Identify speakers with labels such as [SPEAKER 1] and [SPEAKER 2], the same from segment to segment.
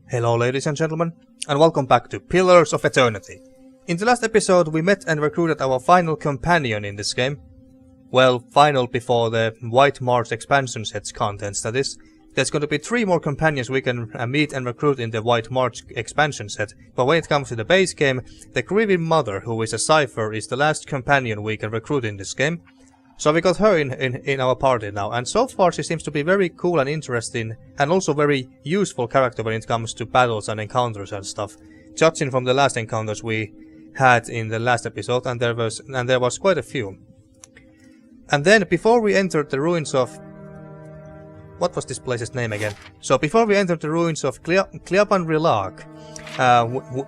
[SPEAKER 1] Hello ladies and gentlemen, and welcome back to Pillars of Eternity. In the last episode we met and recruited our final companion in this game. Well, final before the White March expansion set's contents, that is. There's going to be 3 more companions we can meet and recruit in the White March expansion set, but when it comes to the base game, the Grieving Mother, who is a cipher, is the last companion we can recruit in this game. So we got her in our party now, and so far she seems to be very cool and interesting, and also very useful character when it comes to battles and encounters and stuff. Judging from the last encounters we had in the last episode, and there was quite a few. And then before we entered the ruins of... what was this place's name again? So before we entered the ruins of Clîaban Rilag,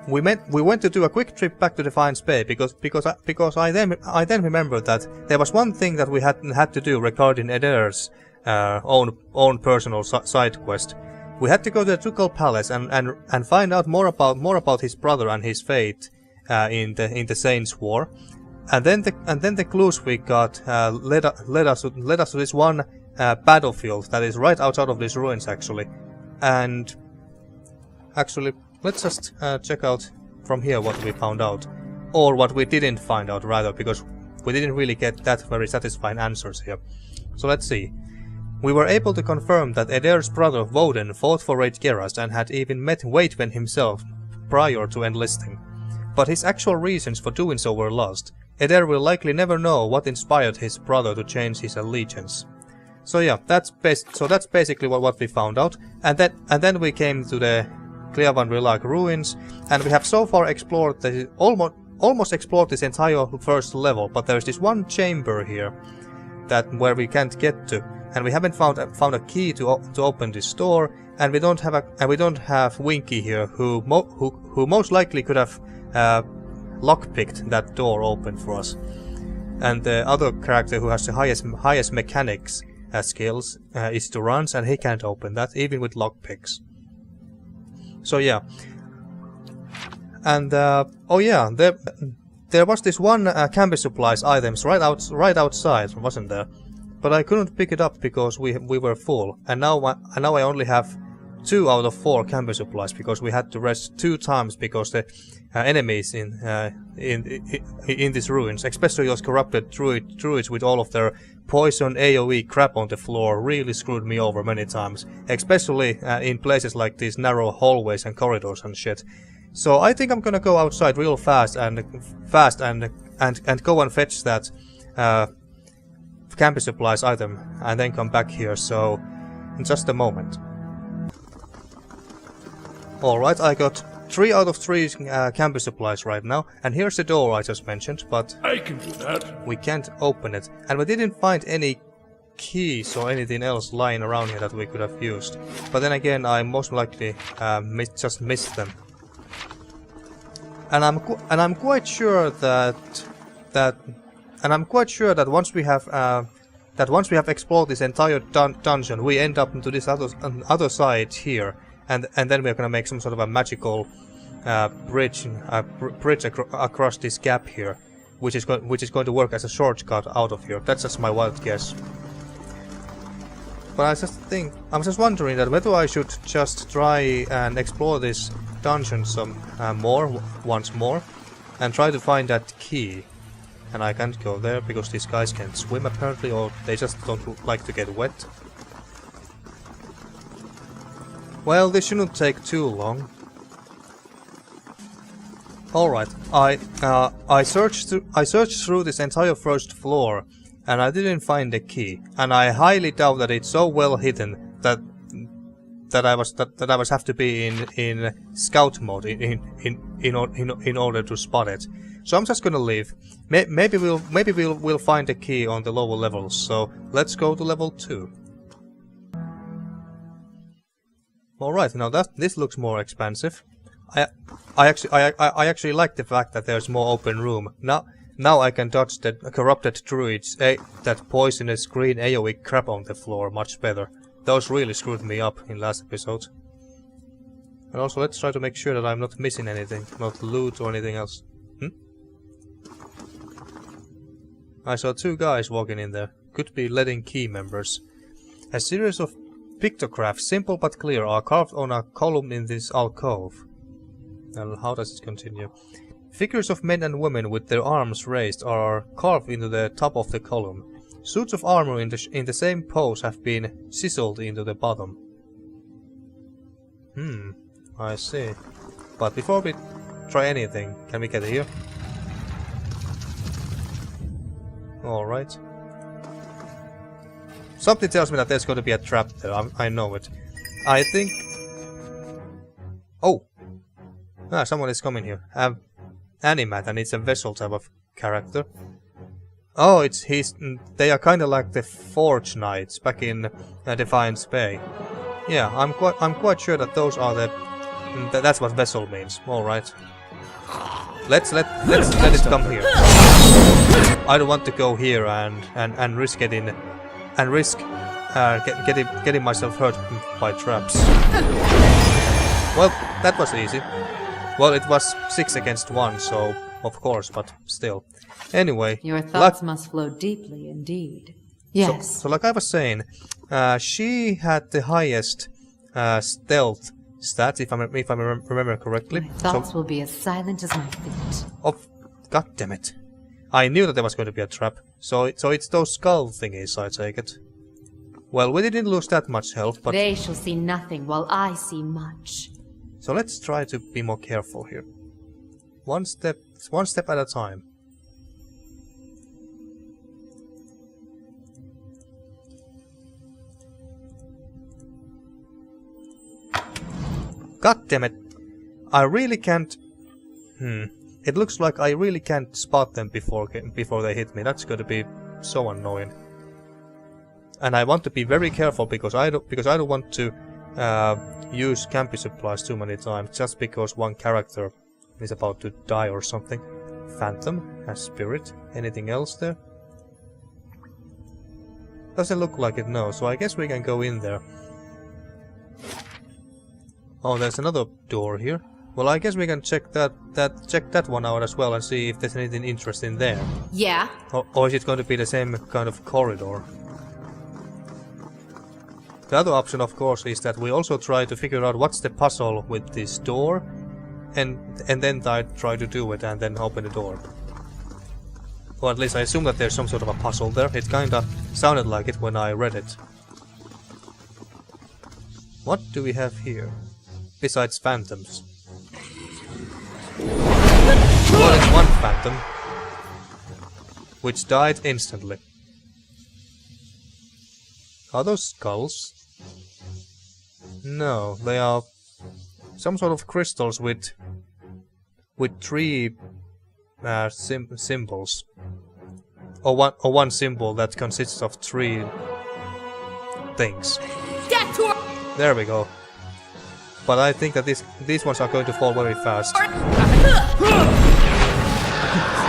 [SPEAKER 1] we went to do a quick trip back to the Defiance Bay because I then remembered that there was one thing that we had to do regarding Eder's own personal side quest. We had to go to the Ducal Palace and find out more about his brother and his fate in the Saints' War, and then the clues we got led us to this one battlefield that is right outside of these ruins actually. And actually, let's just check out from here what we found out. Or what we didn't find out, rather, because we didn't really get that very satisfying answers here. So let's see. We were able to confirm that Eder's brother Woden fought for Raid Geras and had even met Waitwen himself prior to enlisting. But his actual reasons for doing so were lost. Eder will likely never know what inspired his brother to change his allegiance. So yeah, that's basically what we found out. And then we came to the Clîaban Rilag ruins, and we have so far explored almost explored this entire first level, but there's this one chamber here where we can't get to, and we haven't found a key to open this door, and we don't have Winky here, who most likely could have lockpicked that door open for us. And the other character who has the highest mechanics skills is Durance, and he can't open that even with lockpicks. So yeah, and oh yeah, there was this one camping supplies items right outside, wasn't there? But I couldn't pick it up because we were full, and now I only have 2 out of 4 camping supplies because we had to rest 2 times because the enemies in these ruins, especially those corrupted druids with all of their poison AoE crap on the floor, really screwed me over many times, especially in places like these narrow hallways and corridors and shit. So I think I'm gonna go outside real fast and go and fetch that camping supplies item and then come back here. So in just a moment. Alright, I got 3 out of 3 camping supplies right now, and here's the door I just mentioned, but
[SPEAKER 2] I can do that.
[SPEAKER 1] We can't open it, and we didn't find any keys or anything else lying around here that we could have used. But then again, I most likely just missed them. And I'm quite sure that once we have explored this entire dungeon, we end up into this other side here. And then we're gonna make some sort of a magical bridge across this gap here, which is going to work as a shortcut out of here. That's just my wild guess. But I'm just wondering that whether I should just try and explore this dungeon once more, and try to find that key. And I can't go there because these guys can't swim apparently, or they just don't like to get wet. Well, this shouldn't take too long. Alright, I searched through this entire first floor, and I didn't find a key. And I highly doubt that it's so well hidden that I was have to be in scout mode in order to spot it. So I'm just gonna leave. Maybe we'll find a key on the lower levels. So let's go to level 2. Alright, now this looks more expansive. I actually like the fact that there's more open room. Now I can dodge the corrupted druids, that poisonous green AoE crap on the floor much better. Those really screwed me up in last episode. And also let's try to make sure that I'm not missing anything, not loot or anything else. I saw 2 guys walking in there. Could be Leaden Key members. A series of Pictographs, simple but clear, are carved on a column in this alcove. And how does it continue? Figures of men and women with their arms raised are carved into the top of the column. Suits of armor in the same pose have been chiseled into the bottom. I see. But before we try anything, can we get here? Alright. Something tells me that there's going to be a trap there, I know it. I think... Oh! Ah, someone is coming here. Engwithan, and it's a vessel type of character. Oh, they are kind of like the Forge Knights back in Defiance Bay. Yeah, I'm quite sure that those are that's what vessel means. All right. Let's let it come here. I don't want to go here and risk getting myself hurt by traps. Well, that was easy. Well, it was 6 against 1, so of course, but still. Anyway,
[SPEAKER 2] your thoughts must flow deeply indeed. Yes.
[SPEAKER 1] So like I was saying, she had the highest stealth stats, if I remember correctly.
[SPEAKER 2] My thoughts will be as silent as my feet.
[SPEAKER 1] God damn it! I knew that there was going to be a trap. So it's those skull thingies, I take it. Well, we didn't lose that much health, but
[SPEAKER 2] they shall see nothing while I see much.
[SPEAKER 1] So let's try to be more careful here. One step at a time. God damn it! I really can't. It looks like I really can't spot them before they hit me. That's going to be so annoying. And I want to be very careful because I don't want to use campy supplies too many times just because one character is about to die or something. Phantom has spirit. Anything else there? Doesn't look like it, no. So I guess we can go in there. Oh, there's another door here. Well, I guess we can check that one out as well and see if there's anything interesting there.
[SPEAKER 2] Yeah.
[SPEAKER 1] Or is it going to be the same kind of corridor? The other option, of course, is that we also try to figure out what's the puzzle with this door, and then try to do it and then open the door. Or at least I assume that there's some sort of a puzzle there. It kinda sounded like it when I read it. What do we have here? Besides phantoms. Well, it's one phantom, which died instantly. Are those skulls? No, they are some sort of crystals with 3 symbols, or one symbol that consists of 3 things. There we go. But I think that these ones are going to fall very fast.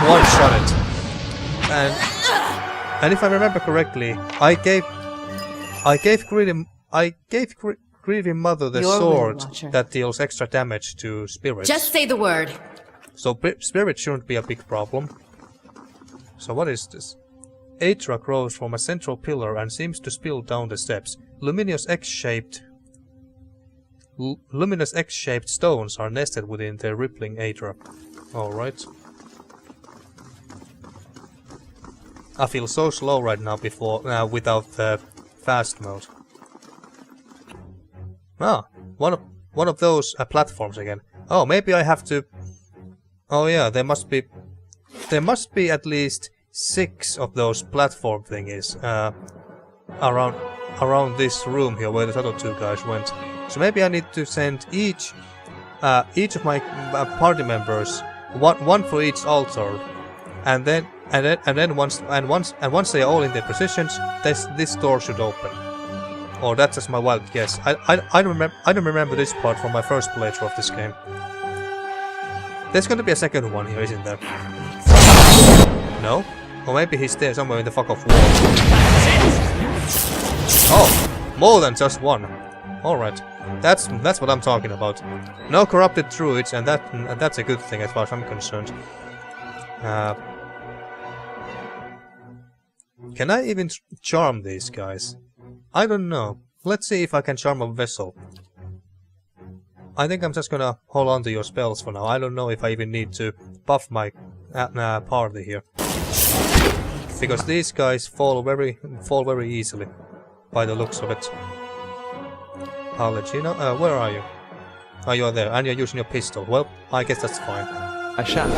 [SPEAKER 1] One shot it, and if I remember correctly, I gave Grieving Mother the sword that deals extra damage to spirits.
[SPEAKER 2] Just say the word.
[SPEAKER 1] So spirit shouldn't be a big problem. So what is this? Atra grows from a central pillar and seems to spill down the steps. Luminous X-shaped stones are nested within the rippling Atra. Alright. I feel so slow right now without the fast mode. Ah, one of those platforms again. Oh, maybe I have to. Oh yeah, there must be at least 6 of those platform thingies around this room here where the other 2 guys went. So maybe I need to send each of my party members one for each altar, and then once they are all in their positions, this door should open. Or that's just my wild guess. I don't remember this part from my first playthrough of this game. There's going to be a second one here, isn't there? No? Or maybe he's there somewhere in the fuck off wall. Oh, more than just one. All right, that's what I'm talking about. No corrupted druids, and that's a good thing as far as I'm concerned. Can I even charm these guys? I don't know. let's see if I can charm a vessel. I think I'm just gonna hold on to your spells for now. I don't know if I even need to buff my party here. Because these guys fall very easily, by the looks of it. I'll let you know. Where are you? Oh, you are there, and you're using your pistol. Well, I guess that's fine.
[SPEAKER 3] I shall.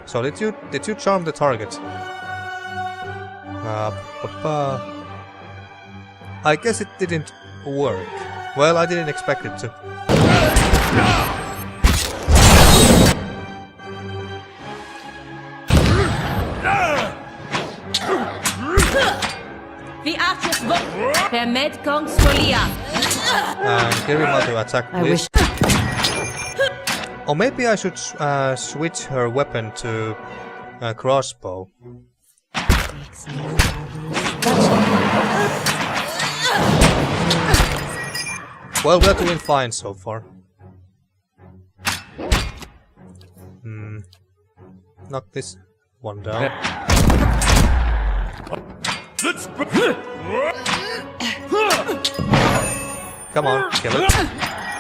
[SPEAKER 1] So did you charm the target? I guess it didn't work. Well, I didn't expect it to. And give him to attack, please. Or maybe I should switch her weapon to crossbow. Well, we're doing fine so far. Knock this one down. Come on, kill it.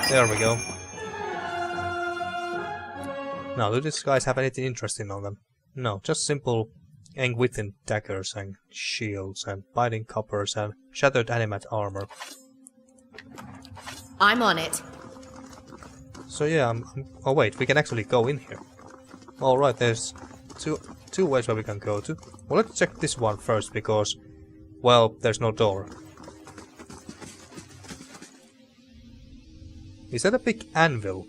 [SPEAKER 1] There we go. Now, do these guys have anything interesting on them? No, just simple Engwithan daggers and shields and biting coppers and shattered animate armor.
[SPEAKER 2] I'm on it.
[SPEAKER 1] So yeah, oh wait, we can actually go in here. Alright, there's two ways where we can go to. Well, let's check this one first because, well, there's no door. Is that a big anvil?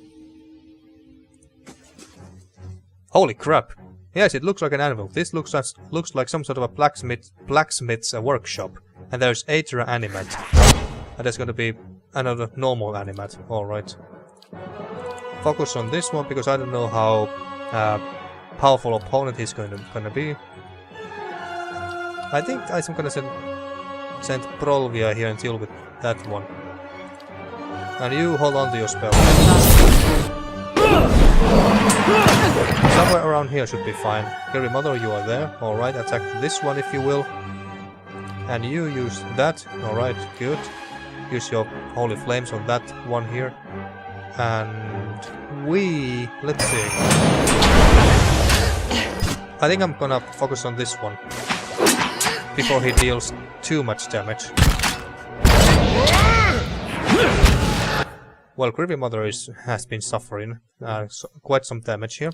[SPEAKER 1] Holy crap! Yes, it looks like an anvil. This looks like some sort of a blacksmith's workshop. And there's 8 animate. And there's gonna be another normal animate. Alright. Focus on this one because I don't know how powerful opponent he's gonna be. I think I'm gonna send Prolvia here and deal with that one. And you hold on to your spell. Somewhere around here should be fine. Gary Mother, you are there. Alright, attack this one if you will. And you use that. Alright, good. Use your holy flames on that one here. And let's see. I think I'm gonna focus on this one before he deals too much damage. Well, Creepy Mother has been suffering quite some damage here.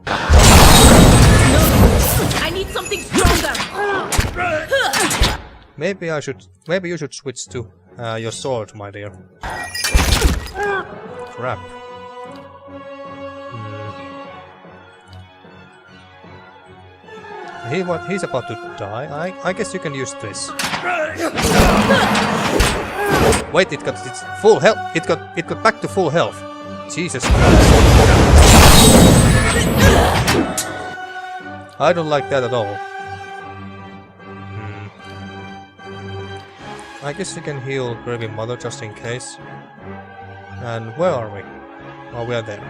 [SPEAKER 2] I need something stronger.
[SPEAKER 1] Maybe you should switch to your sword, my dear. Crap. He's about to die. I guess you can use this. Wait, it got its full health. It got back to full health. Jesus Christ. I don't like that at all. I guess you can heal Gravy Mother just in case. And where are we? Oh, we are there.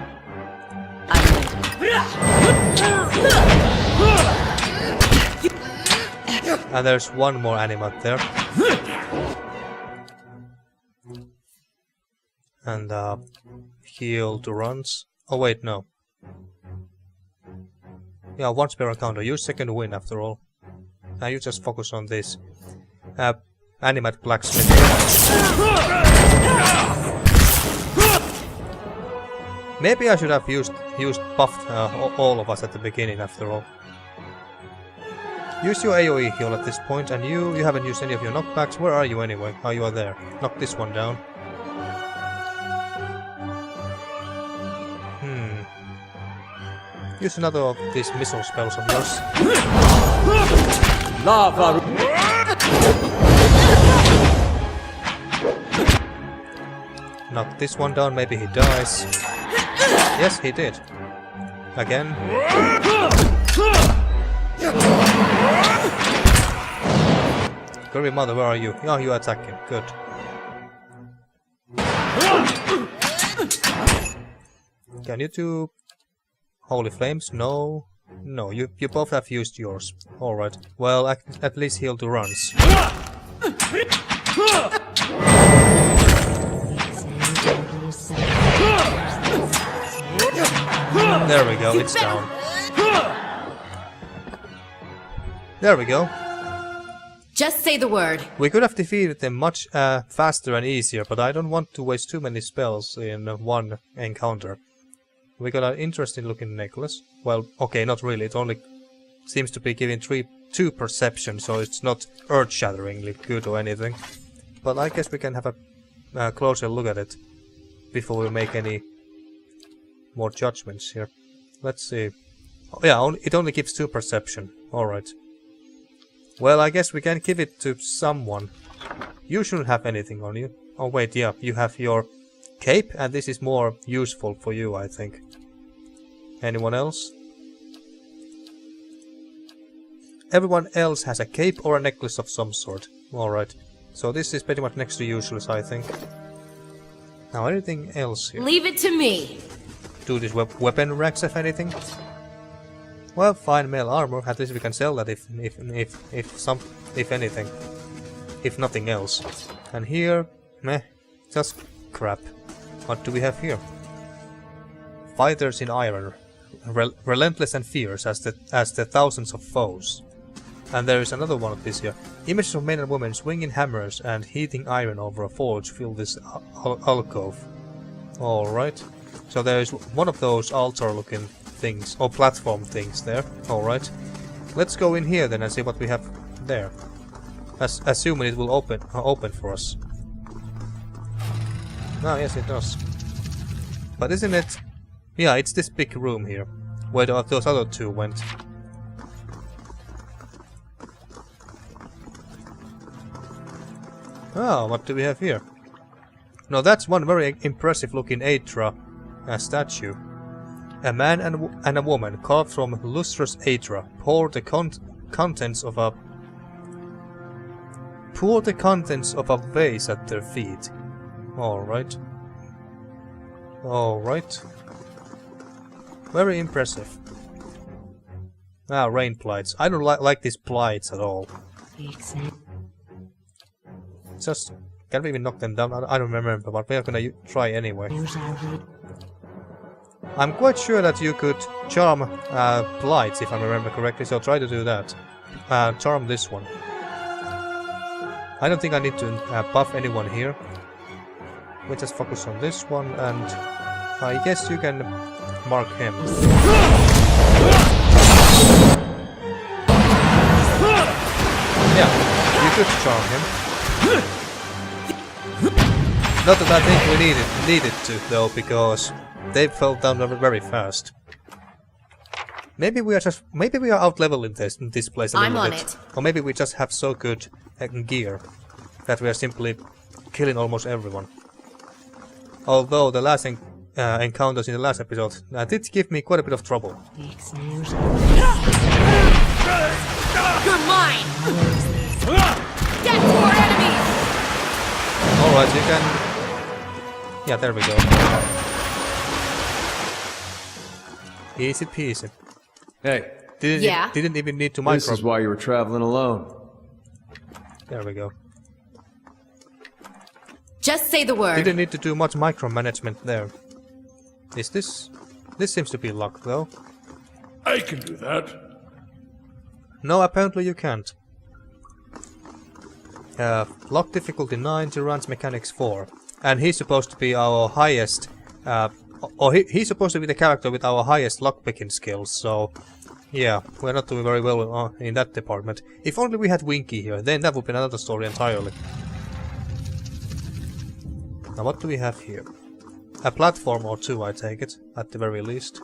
[SPEAKER 1] And there's one more animate there. And heal to runs. Oh wait, no. Yeah, once per encounter. Use second wind after all. Now you just focus on this. Animate blacksmith. Maybe I should have used buffed all of us at the beginning after all. Use your AoE heal at this point, and you haven't used any of your knockbacks. Where are you anyway? Oh, you are there. Knock this one down. Use another of these missile spells of yours.
[SPEAKER 3] Lava.
[SPEAKER 1] Knock this one down, maybe he dies. Yes, he did. Again. Gary Mother, where are you? Oh, you attack him. Good. Can you do Holy Flames? No. No, you both have used yours. Alright. Well, at least heal to runs. There we go, it's down. There we go.
[SPEAKER 2] Just say the word.
[SPEAKER 1] We could have defeated them much faster and easier, but I don't want to waste too many spells in one encounter. We got an interesting looking necklace. Well, okay, not really. It only seems to be giving 2 perception, so it's not earth-shatteringly good or anything. But I guess we can have a closer look at it before we make any more judgments here. Let's see. Oh, yeah, it only gives 2 perception. Alright. Well, I guess we can give it to someone. You shouldn't have anything on you. Oh wait, yeah, you have your cape, and this is more useful for you, I think. Anyone else? Everyone else has a cape or a necklace of some sort. Alright. So this is pretty much next to useless, I think. Now, anything else here?
[SPEAKER 2] Leave it to me.
[SPEAKER 1] Do these weapon racks have anything? Well, fine mail armor. At least we can sell that if anything, if nothing else. And here, meh, just crap. What do we have here? Fighters in iron, relentless and fierce as the thousands of foes. And there is another one of this here. Images of men and women swinging hammers and heating iron over a forge fill this alcove. Alright. So there is one of those altar-looking things, or platform things there. Alright. Let's go in here then and see what we have there. Assuming it will open for us. Ah, yes it does. But isn't it... Yeah, it's this big room here, where those other 2 went. Oh, what do we have here? No, that's one very impressive looking Aitra statue. A man and a woman carved from lustrous Aitra pour the contents of a vase at their feet. Alright. Alright. Very impressive. Ah, rain blights. I don't like these blights at all. Just... Can we even knock them down? I don't remember, but we are gonna try anyway. I'm quite sure that you could charm blights, if I remember correctly, so try to do that. Charm this one. I don't think I need to buff anyone here. We just focus on this one, and I guess you can mark him. Yeah, you could charm him. Not that I think we needed to, though, because they fell down very fast. Maybe we are out-leveled in this place a little bit. Or maybe we just have so good gear that we are simply killing almost everyone. Although the last encounters in the last episode did give me quite a bit of trouble.
[SPEAKER 2] You're mine! Get to our enemies!
[SPEAKER 1] Alright, you can... Yeah, there we go. Easy peasy.
[SPEAKER 3] Hey.
[SPEAKER 1] Didn't even need to micro...
[SPEAKER 3] This is why you were traveling alone.
[SPEAKER 1] There we go.
[SPEAKER 2] Just say the word.
[SPEAKER 1] Didn't need to do much micromanagement there. Is this... This seems to be luck, though.
[SPEAKER 4] I can do that.
[SPEAKER 1] No, apparently you can't. Lock difficulty 9, Tyrann's mechanics 4. And he's supposed to be our highest... or he's supposed to be the character with our highest lockpicking skills, so... Yeah, we're not doing very well in that department. If only we had Winky here, then that would be another story entirely. Now what do we have here? A platform or 2, I take it, at the very least.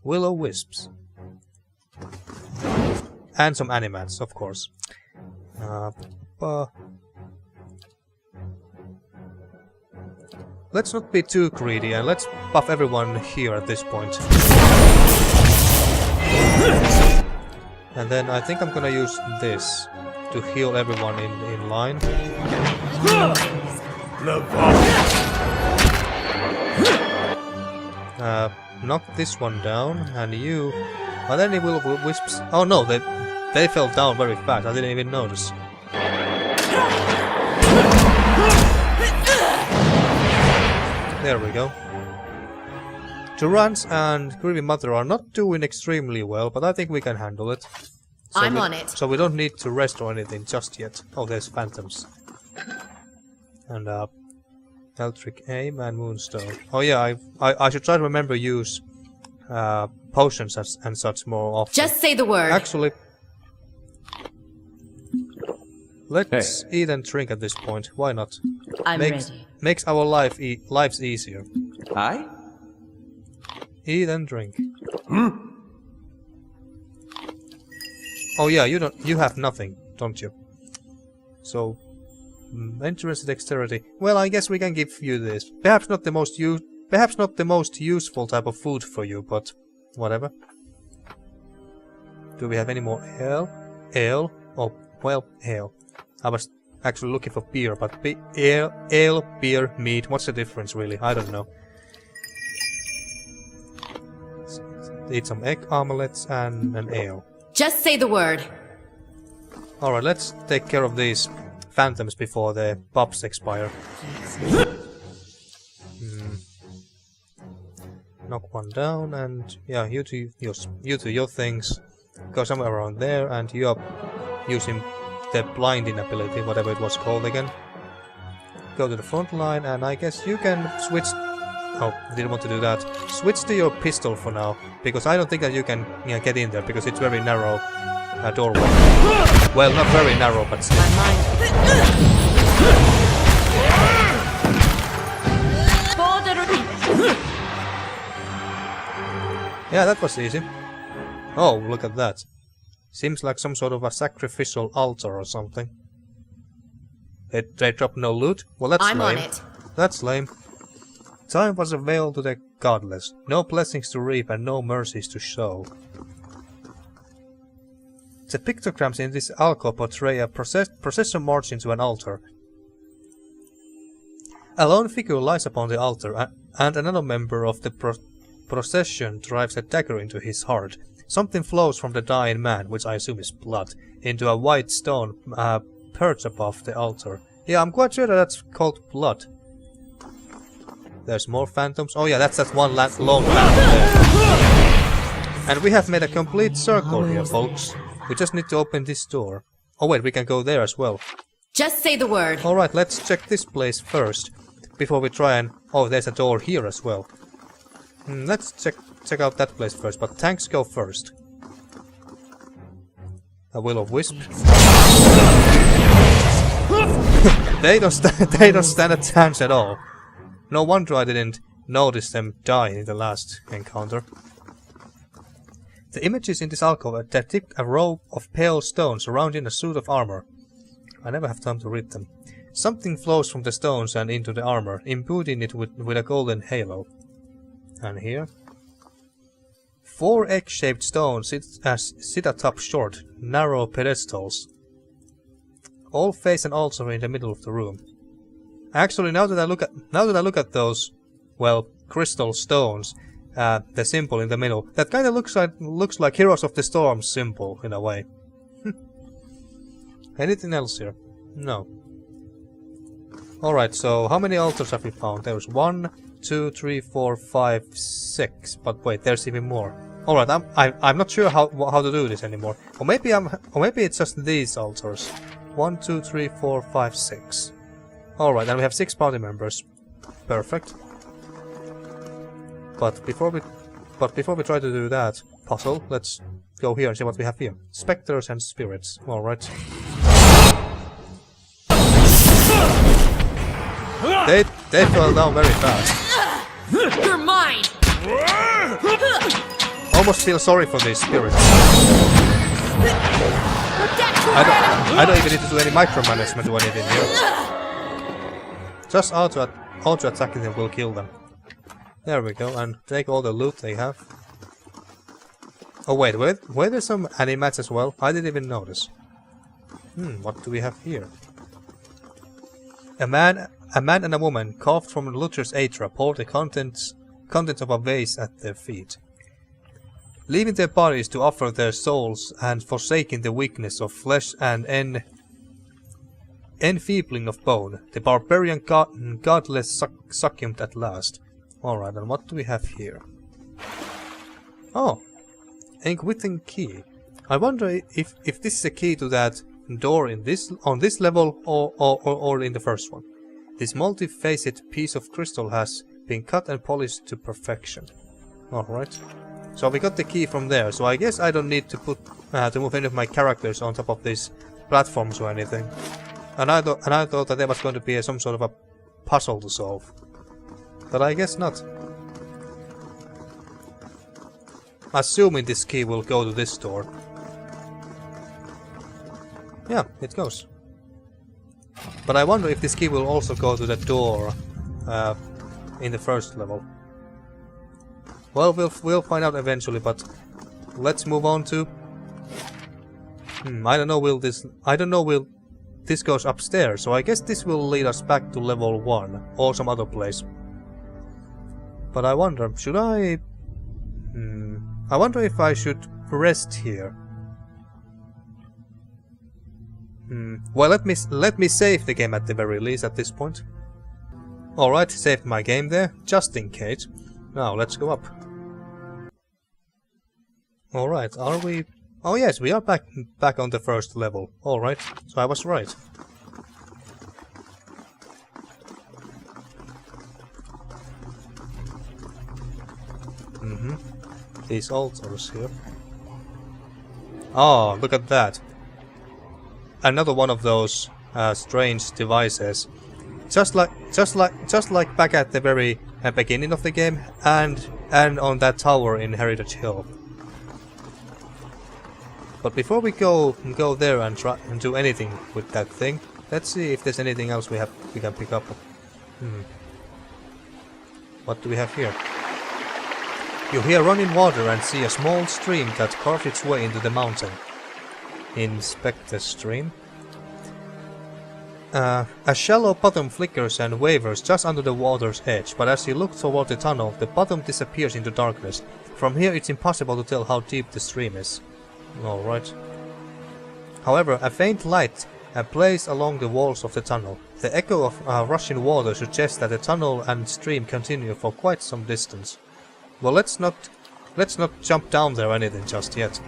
[SPEAKER 1] Will-o-wisps. And some animats, of course. Let's not be too greedy and let's buff everyone here at this point. And then I think I'm gonna use this to heal everyone in line. knock this one down, and you... Are there any will-o'-wisps? Oh no, they fell down very fast, I didn't even notice. There we go. Durance and Grieving Mother are not doing extremely well, but I think we can handle it.
[SPEAKER 2] I'm on it.
[SPEAKER 1] So we don't need to rest or anything just yet. Oh, there's phantoms. And Electric Aim and Moonstone. Oh yeah, I should try to remember use potions and such more often.
[SPEAKER 2] Just say the word.
[SPEAKER 1] Actually, let's eat and drink at this point. Why not?
[SPEAKER 2] I'm ready.
[SPEAKER 1] Makes our lives easier.
[SPEAKER 3] Aye?
[SPEAKER 1] Eat and drink. Oh yeah, you have nothing, don't you? So endurance, dexterity. Well, I guess we can give you this. Perhaps not the most useful type of food for you, but whatever. Do we have any more ale? Ale? Oh, well, ale. I was actually looking for beer, but ale, beer, meat. What's the difference, really? I don't know. Eat some egg omelets and an ale.
[SPEAKER 2] Just say the word.
[SPEAKER 1] Alright, let's take care of these phantoms before the buffs expire. Knock one down, and yeah, you do your things. Go somewhere around there, and you are using the blinding ability, whatever it was called again. Go to the front line, and I guess you can switch... Oh, I didn't want to do that. Switch to your pistol for now, because I don't think that you can get in there, because it's very narrow doorway. Well, not very narrow, but still. Yeah, that was easy. Oh, look at that. Seems like some sort of a sacrificial altar or something. They drop no loot? Well, that's lame.
[SPEAKER 2] I'm on it.
[SPEAKER 1] That's lame. Time was a veil to the godless. No blessings to reap and no mercies to show. The pictograms in this alcove portray a procession marching to an altar. A lone figure lies upon the altar, and another member of the procession drives a dagger into his heart. Something flows from the dying man, which I assume is blood, into a white stone perched above the altar. Yeah, I'm quite sure that that's called blood. There's more phantoms. Oh yeah, that's that one lone phantom there. And we have made a complete circle here, folks. We just need to open this door. Oh wait, we can go there as well.
[SPEAKER 2] Just say the word.
[SPEAKER 1] Alright, let's check this place first. Before we try and... Oh, there's a door here as well. Let's check out that place first, but tanks go first. A will-o'-wisp. They don't stand a chance at all. No wonder I didn't notice them dying in the last encounter. The images in this alcove depict a row of pale stones surrounding a suit of armor. I never have time to read them. Something flows from the stones and into the armor, imbuing it with a golden halo. And here? 4 egg-shaped stones sit atop short, narrow pedestals. All face an altar in the middle of the room. Actually, now that I look at those, well, crystal stones, the symbol in the middle, that kind of looks like Heroes of the Storm symbol in a way. Anything else here? No. Alright, so how many altars have we found? There's 1, 2, 3, 4, 5, 6. But wait, there's even more. Alright, I'm not sure how to do this anymore. Or maybe it's just these altars. 1, 2, 3, 4, 5, 6. Alright, and we have 6 party members. Perfect. But before we try to do that puzzle, let's go here and see what we have here. Spectres and spirits. Alright. They fell down very fast.
[SPEAKER 2] You're mine.
[SPEAKER 1] Almost feel sorry for these spirits. I don't even need to do any micromanagement or anything here. Just auto attacking them will kill them. There we go, and take all the loot they have. Oh wait, were there some animats as well? I didn't even notice. What do we have here? A man and a woman, carved from Luther's Atra, pour the contents contents of a vase at their feet. Leaving their bodies to offer their souls and forsaking the weakness of flesh and enfeebling of bone, the barbarian godless succumbed at last. Alright, and what do we have here? Oh! Engwithan Key. I wonder if this is a key to that door on this level or in the first one. This multi-faceted piece of crystal has been cut and polished to perfection. Alright. So we got the key from there, so I guess I don't need to to move any of my characters on top of these platforms or anything. And I thought that there was going to be some sort of a puzzle to solve. But I guess not. Assuming this key will go to this door. Yeah, it goes. But I wonder if this key will also go to the door in the first level. Well, we'll find out eventually, but let's move on to... I don't know will this goes upstairs, so I guess this will lead us back to level 1 or some other place. But I wonder, should I... I wonder if I should rest here. Well, let me save the game at the very least at this point. Alright, saved my game there, just in case. Now, let's go up. Alright, are we... Oh yes, we are back on the first level. Alright, so I was right. These altars here. Oh, look at that. Another one of those strange devices. Just like back at the very beginning of the game, and on that tower in Heritage Hill. But before we go there and try and do anything with that thing, let's see if there's anything else we can pick up. What do we have here? You hear running water and see a small stream that carves its way into the mountain. Inspect the stream. A shallow bottom flickers and wavers just under the water's edge, but as you look toward the tunnel, the bottom disappears into darkness. From here it's impossible to tell how deep the stream is. Alright. However, a faint light plays along the walls of the tunnel. The echo of rushing water suggests that the tunnel and stream continue for quite some distance. Well, let's not jump down there or anything just yet.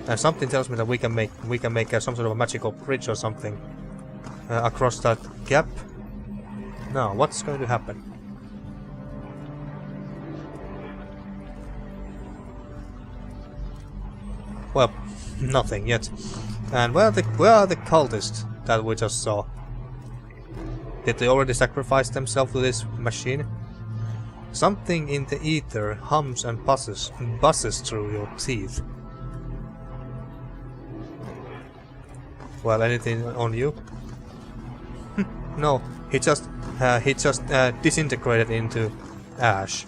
[SPEAKER 1] And something tells me that we can make some sort of a magical bridge or something across that gap. Now, what's going to happen? Well, nothing yet. And where are the cultists that we just saw? Did they already sacrifice themselves to this machine? Something in the ether hums and buzzes through your teeth. Well, anything on you? No, he just disintegrated into ash.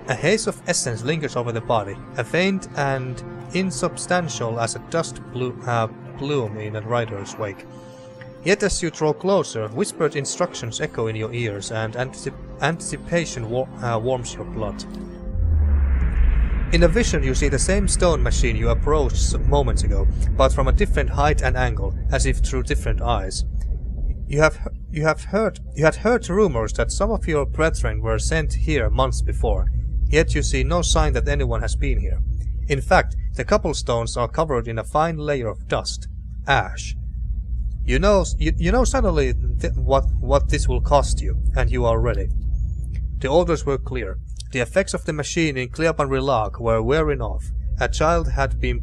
[SPEAKER 1] A haze of essence lingers over the body, a faint and insubstantial as a dust plume in a rider's wake. Yet as you draw closer, whispered instructions echo in your ears, and anticipation warms your blood. In a vision you see the same stone machine you approached moments ago, but from a different height and angle, as if through different eyes. You had heard rumors that some of your brethren were sent here months before, yet you see no sign that anyone has been here. In fact, the cobblestones are covered in a fine layer of dust, ash. You know suddenly what this will cost you, and you are ready. The orders were clear. The effects of the machine in Clîaban Rilag were wearing off. A child had been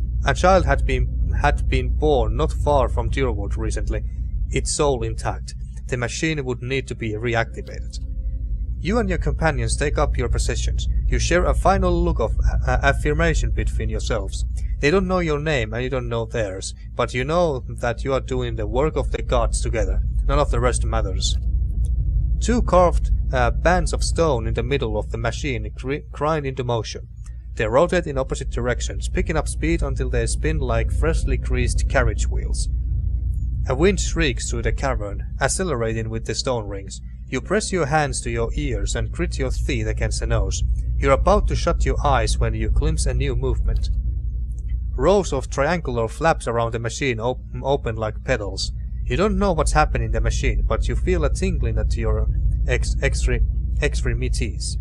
[SPEAKER 1] born not far from Dyrwood recently, its soul intact. The machine would need to be reactivated. You and your companions take up your positions. You share a final look of affirmation between yourselves. They don't know your name and you don't know theirs, but you know that you are doing the work of the gods together. None of the rest matters. Two carved bands of stone in the middle of the machine grind into motion. They rotate in opposite directions, picking up speed until they spin like freshly greased carriage wheels. A wind shrieks through the cavern, accelerating with the stone rings. You press your hands to your ears and grit your teeth against the nose. You're about to shut your eyes when you glimpse a new movement. Rows of triangular flaps around the machine open like petals. You don't know what's happening in the machine, but you feel a tingling at your extremities.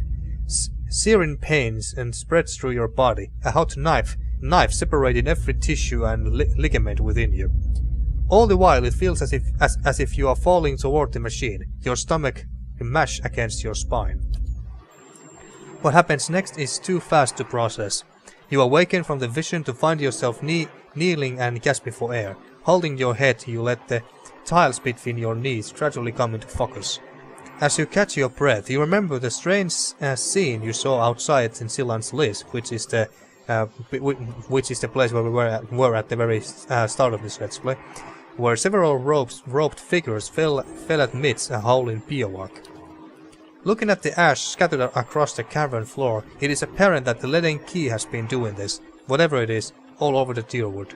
[SPEAKER 1] Searing pains and spreads through your body. A hot knife separating every tissue and ligament within you. All the while it feels as if you are falling toward the machine, your stomach mash against your spine. What happens next is too fast to process. You awaken from the vision to find yourself kneeling and gasping for air. Holding your head, you let the tiles between your knees gradually come into focus. As you catch your breath, you remember the strange scene you saw outside in Silan's Liz, which is the place where we were at the very start of this Let's Play, where several roped figures fell amidst a hole in Biowac. Looking at the ash scattered across the cavern floor, it is apparent that the Leaden Key has been doing this, whatever it is, all over the Dyrwood.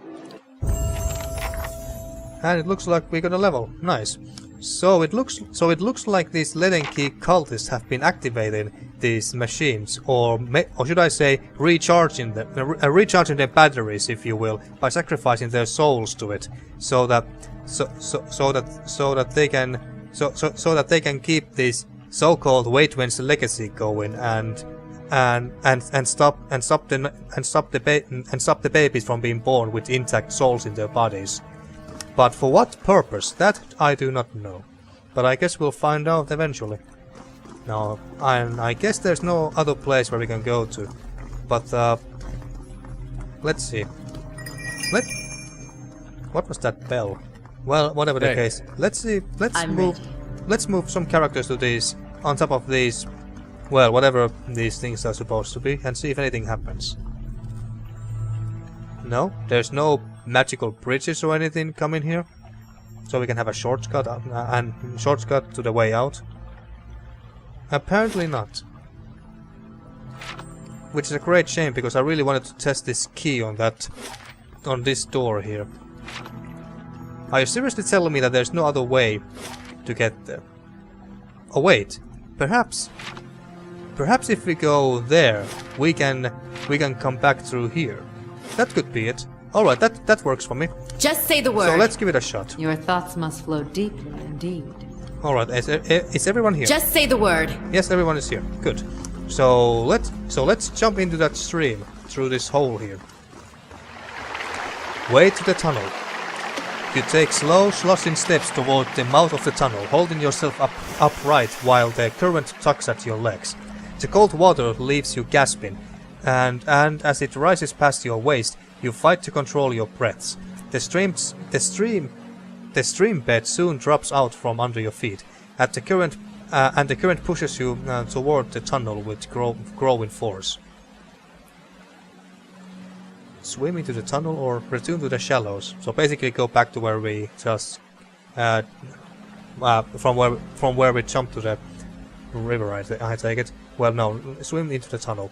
[SPEAKER 1] And it looks like we got a level. Nice. So it looks like these Leaden Key cultists have been activating these machines, or should I say recharging their batteries, if you will, by sacrificing their souls to it, so that they can keep this so-called Waitwen's legacy going and stop the babies from being born with intact souls in their bodies. But for what purpose, that I do not know. But I guess we'll find out eventually. Now, I guess there's no other place where we can go to. But let's see. What was that bell? Well, whatever the case. Let's see. Let's move some characters to these, on top of these, well, whatever these things are supposed to be, and see if anything happens. No, there's no magical bridges or anything coming here, so we can have a shortcut to the way out. Apparently not, which is a great shame because I really wanted to test this key on this door here. Are you seriously telling me that there's no other way to get there? Oh wait, perhaps if we go there, we can come back through here. That could be it. Alright, that works for me.
[SPEAKER 2] Just say the word.
[SPEAKER 1] So let's give it a shot.
[SPEAKER 5] Your thoughts must flow deeply indeed.
[SPEAKER 1] Alright, is everyone here?
[SPEAKER 2] Just say the word.
[SPEAKER 1] Yes, everyone is here. Good. So let's jump into that stream through this hole here. Way to the tunnel. You take slow, sloshing steps toward the mouth of the tunnel, holding yourself upright while the current tugs at your legs. The cold water leaves you gasping, and as it rises past your waist, you fight to control your breaths. The stream bed soon drops out from under your feet, and the current pushes you toward the tunnel with growing force. Swim into the tunnel or return to the shallows. So basically, go back to where we just from where we jumped to the river. I take it. Well, no, swim into the tunnel.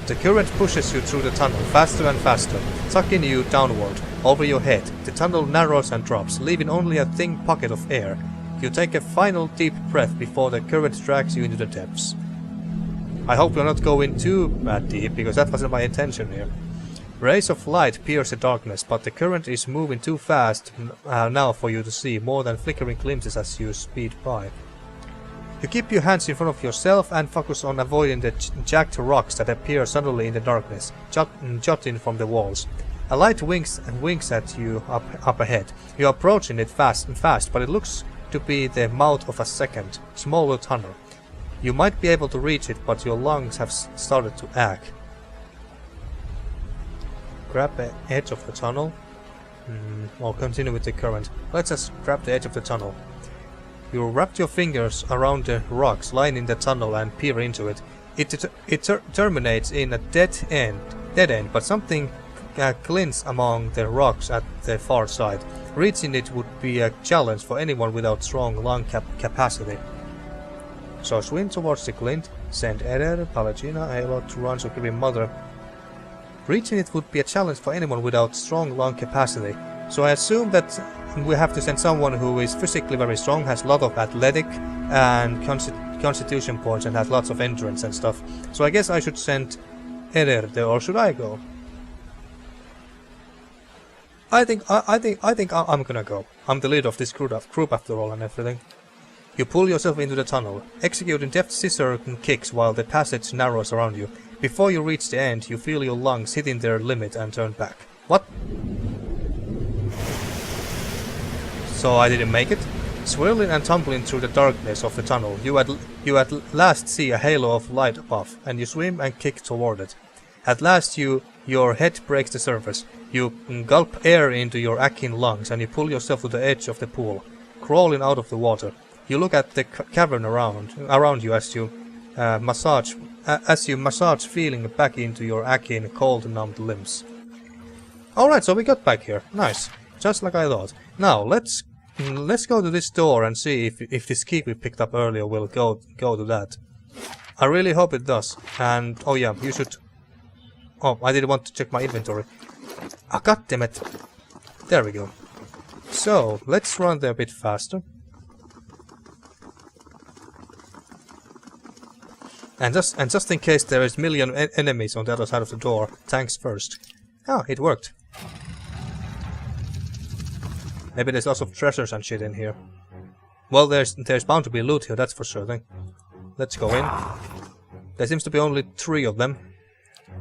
[SPEAKER 1] The current pushes you through the tunnel faster and faster, sucking you downward, over your head. The tunnel narrows and drops, leaving only a thin pocket of air. You take a final deep breath before the current drags you into the depths. I hope you're not going too deep, because that wasn't my intention here. Rays of light pierce the darkness, but the current is moving too fast now for you to see more than flickering glimpses as you speed by. You keep your hands in front of yourself and focus on avoiding the jagged rocks that appear suddenly in the darkness, jutting from the walls. A light winks at you up ahead. You are approaching it fast, but it looks to be the mouth of a second, smaller tunnel. You might be able to reach it, but your lungs have started to ache. Grab the edge of the tunnel. Or continue with the current. Let's just grab the edge of the tunnel. You wrap your fingers around the rocks lining the tunnel and peer into it. It terminates in a dead end, but something glints among the rocks at the far side. Reaching it would be a challenge for anyone without strong lung capacity. So swim towards the glint, send Eder, Palagina, Alo to run so giving mother. Reaching it would be a challenge for anyone without strong lung capacity, so I assume that we have to send someone who is physically very strong, has a lot of athletic and constitution points, and has lots of endurance and stuff. So I guess I should send Ederde, or should I go? I think I'm gonna go. I'm the leader of this group after all and everything. You pull yourself into the tunnel, executing deft scissor kicks while the passage narrows around you. Before you reach the end, you feel your lungs hitting their limit and turn back. What? So I didn't make it? Swirling and tumbling through the darkness of the tunnel, you at last see a halo of light above, and you swim and kick toward it. At last your head breaks the surface. You gulp air into your aching lungs, and you pull yourself to the edge of the pool, crawling out of the water. You look at the cavern around you as you massage, feeling back into your aching, cold, numbed limbs. Alright, so we got back here. Nice. Just like I thought. Now, let's go to this door and see if this key we picked up earlier will go to that. I really hope it does. And, oh yeah, you should... Oh, I didn't want to check my inventory. Ah, goddammit. There we go. So, let's run there a bit faster. And just in case there is million enemies on the other side of the door, tanks first. Ah, it worked. Maybe there's lots of treasures and shit in here. Well, there's bound to be loot here, that's for certain. Let's go in. There seems to be only 3 of them.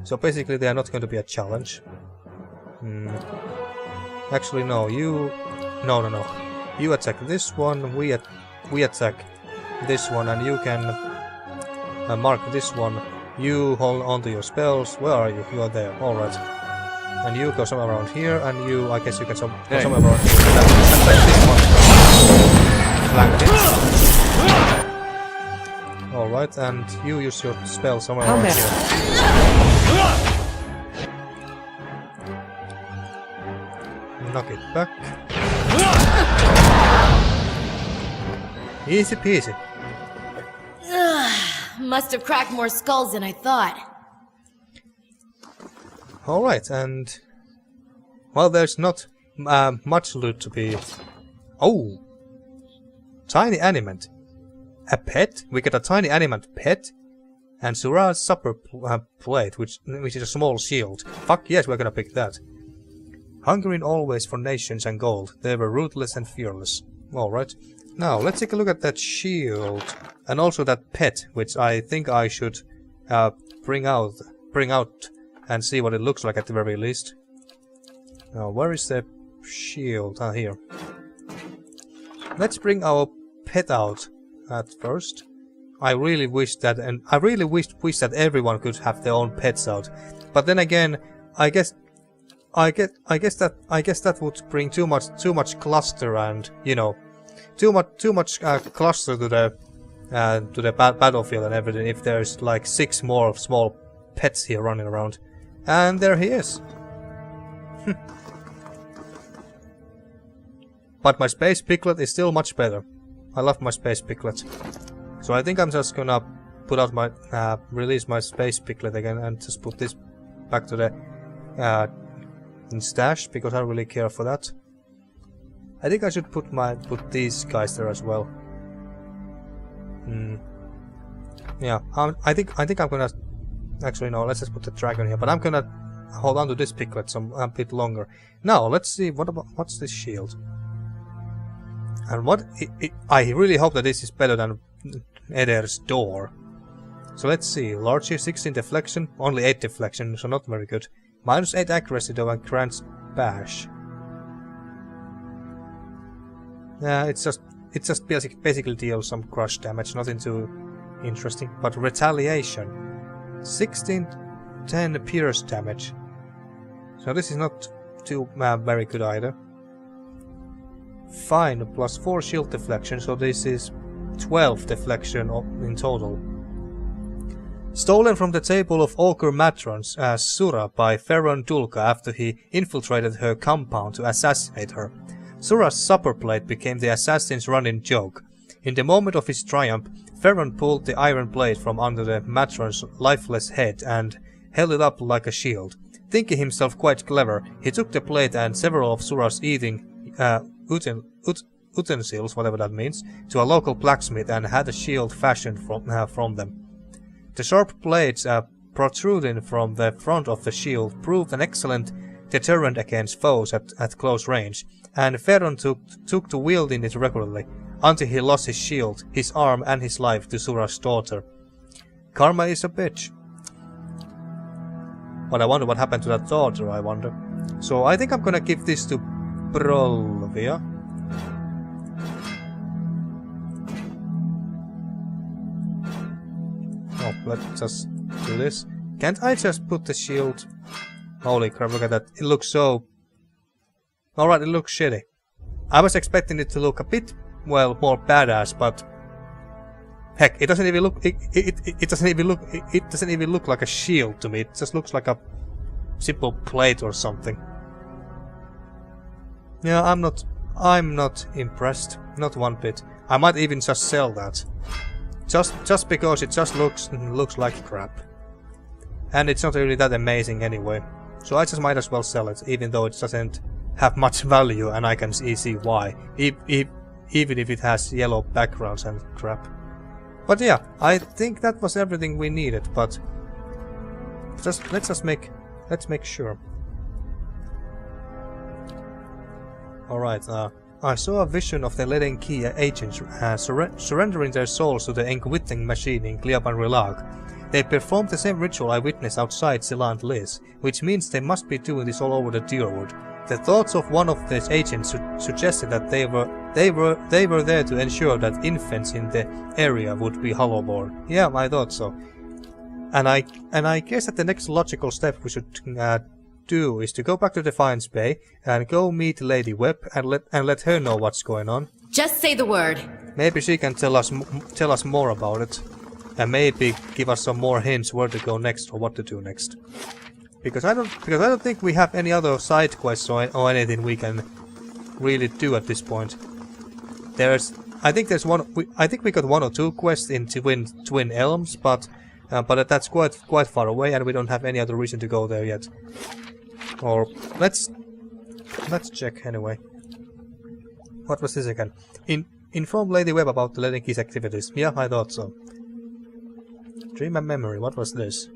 [SPEAKER 1] So basically they are not going to be a challenge. Actually no, you... No. You attack this one, we attack this one, and you can mark this one. You hold on to your spells. Where are you? You are there, alright. And you go somewhere around here, and you, I guess you can go somewhere around here. Attack this one. Flank it. Alright, and you use your spell somewhere around here. Knock it back. Easy peasy.
[SPEAKER 2] Must have cracked more skulls than I thought.
[SPEAKER 1] Alright, and... Well, there's not much loot to be... Oh! Tiny animate. A pet? We get a tiny animate pet? And Sura's supper plate, which is a small shield. Fuck yes, we're gonna pick that. Hungering always for nations and gold, they were ruthless and fearless. Alright. Now, let's take a look at that shield. And also that pet, which I think I should bring out and see what it looks like at the very least. Now, where is the shield? Ah, here. Let's bring our pet out at first. I really wish that everyone could have their own pets out. But then again, I guess that would bring too much cluster, and you know, too much cluster to the battlefield and everything. If there's like 6 more small pets here running around, and there he is. But my space piglet is still much better. I love my space piglet. So I think I'm just gonna put out my release my space piglet again and just put this back to the stash, because I don't really care for that. I think I should put these guys there as well. Yeah, I think I'm gonna actually no. Let's just put the dragon here. But I'm gonna hold on to this piglet a bit longer. Now let's see what's this shield. And I really hope that this is better than Eder's door. So let's see. Large 16 deflection, only 8 deflection, so not very good. -8 accuracy though and grants bash. Yeah, it's just basically deals some crush damage, nothing too interesting. But retaliation, 16-10 pierce damage. So this is not too very good either. Fine, +4 shield deflection, so this is 12 deflection in total. Stolen from the table of Ochre Matrons Sura by Ferron Dulka after he infiltrated her compound to assassinate her. Sura's supper plate became the assassin's running joke. In the moment of his triumph, Ferron pulled the iron blade from under the matron's lifeless head and held it up like a shield. Thinking himself quite clever, he took the plate and several of Sura's utensils, whatever that means, to a local blacksmith and had a shield fashioned from them. The sharp blades protruding from the front of the shield proved an excellent deterrent against foes at close range, and Feron took to wielding it regularly, until he lost his shield, his arm and his life to Sura's daughter. Karma is a bitch. But I wonder what happened to that daughter, I wonder. So I think I'm gonna give this to Brolvia. Oh, let's just do this. Can't I just put the shield? Holy crap, look at that. It looks so... Alright, it looks shitty. I was expecting it to look a bit, well, more badass, but... Heck, it doesn't even look... It doesn't even look like a shield to me. It just looks like a simple plate or something. Yeah, I'm not impressed. Not one bit. I might even just sell that. Just because it just looks like crap. And it's not really that amazing anyway. So I just might as well sell it, even though it doesn't have much value, and I can see why. Even if it has yellow backgrounds and crap. But yeah, I think that was everything we needed, but let's make sure. Alright, I saw a vision of the Leaden Key agents surrendering their souls to the Engwithan machine in Clîaban Rilag. They performed the same ritual I witnessed outside Siland Liz, which means they must be doing this all over the Dyrwood. The thoughts of one of these agents suggested that they were there to ensure that infants in the area would be hollowborn. Yeah, I thought so. And I guess that the next logical step we should do is to go back to Defiance Bay and go meet Lady Webb and let her know what's going on.
[SPEAKER 2] Just say the word.
[SPEAKER 1] Maybe she can tell us more about it, and maybe give us some more hints where to go next or what to do next. Because I don't think we have any other side quests or anything we can really do at this point. I think we got one or two quests in Twin Elms, but that's quite far away, and we don't have any other reason to go there yet. Or let's check anyway. What was this again? Inform Lady Webb about the Leaden Key's activities. Yeah, I thought so. Dream and memory. What was this?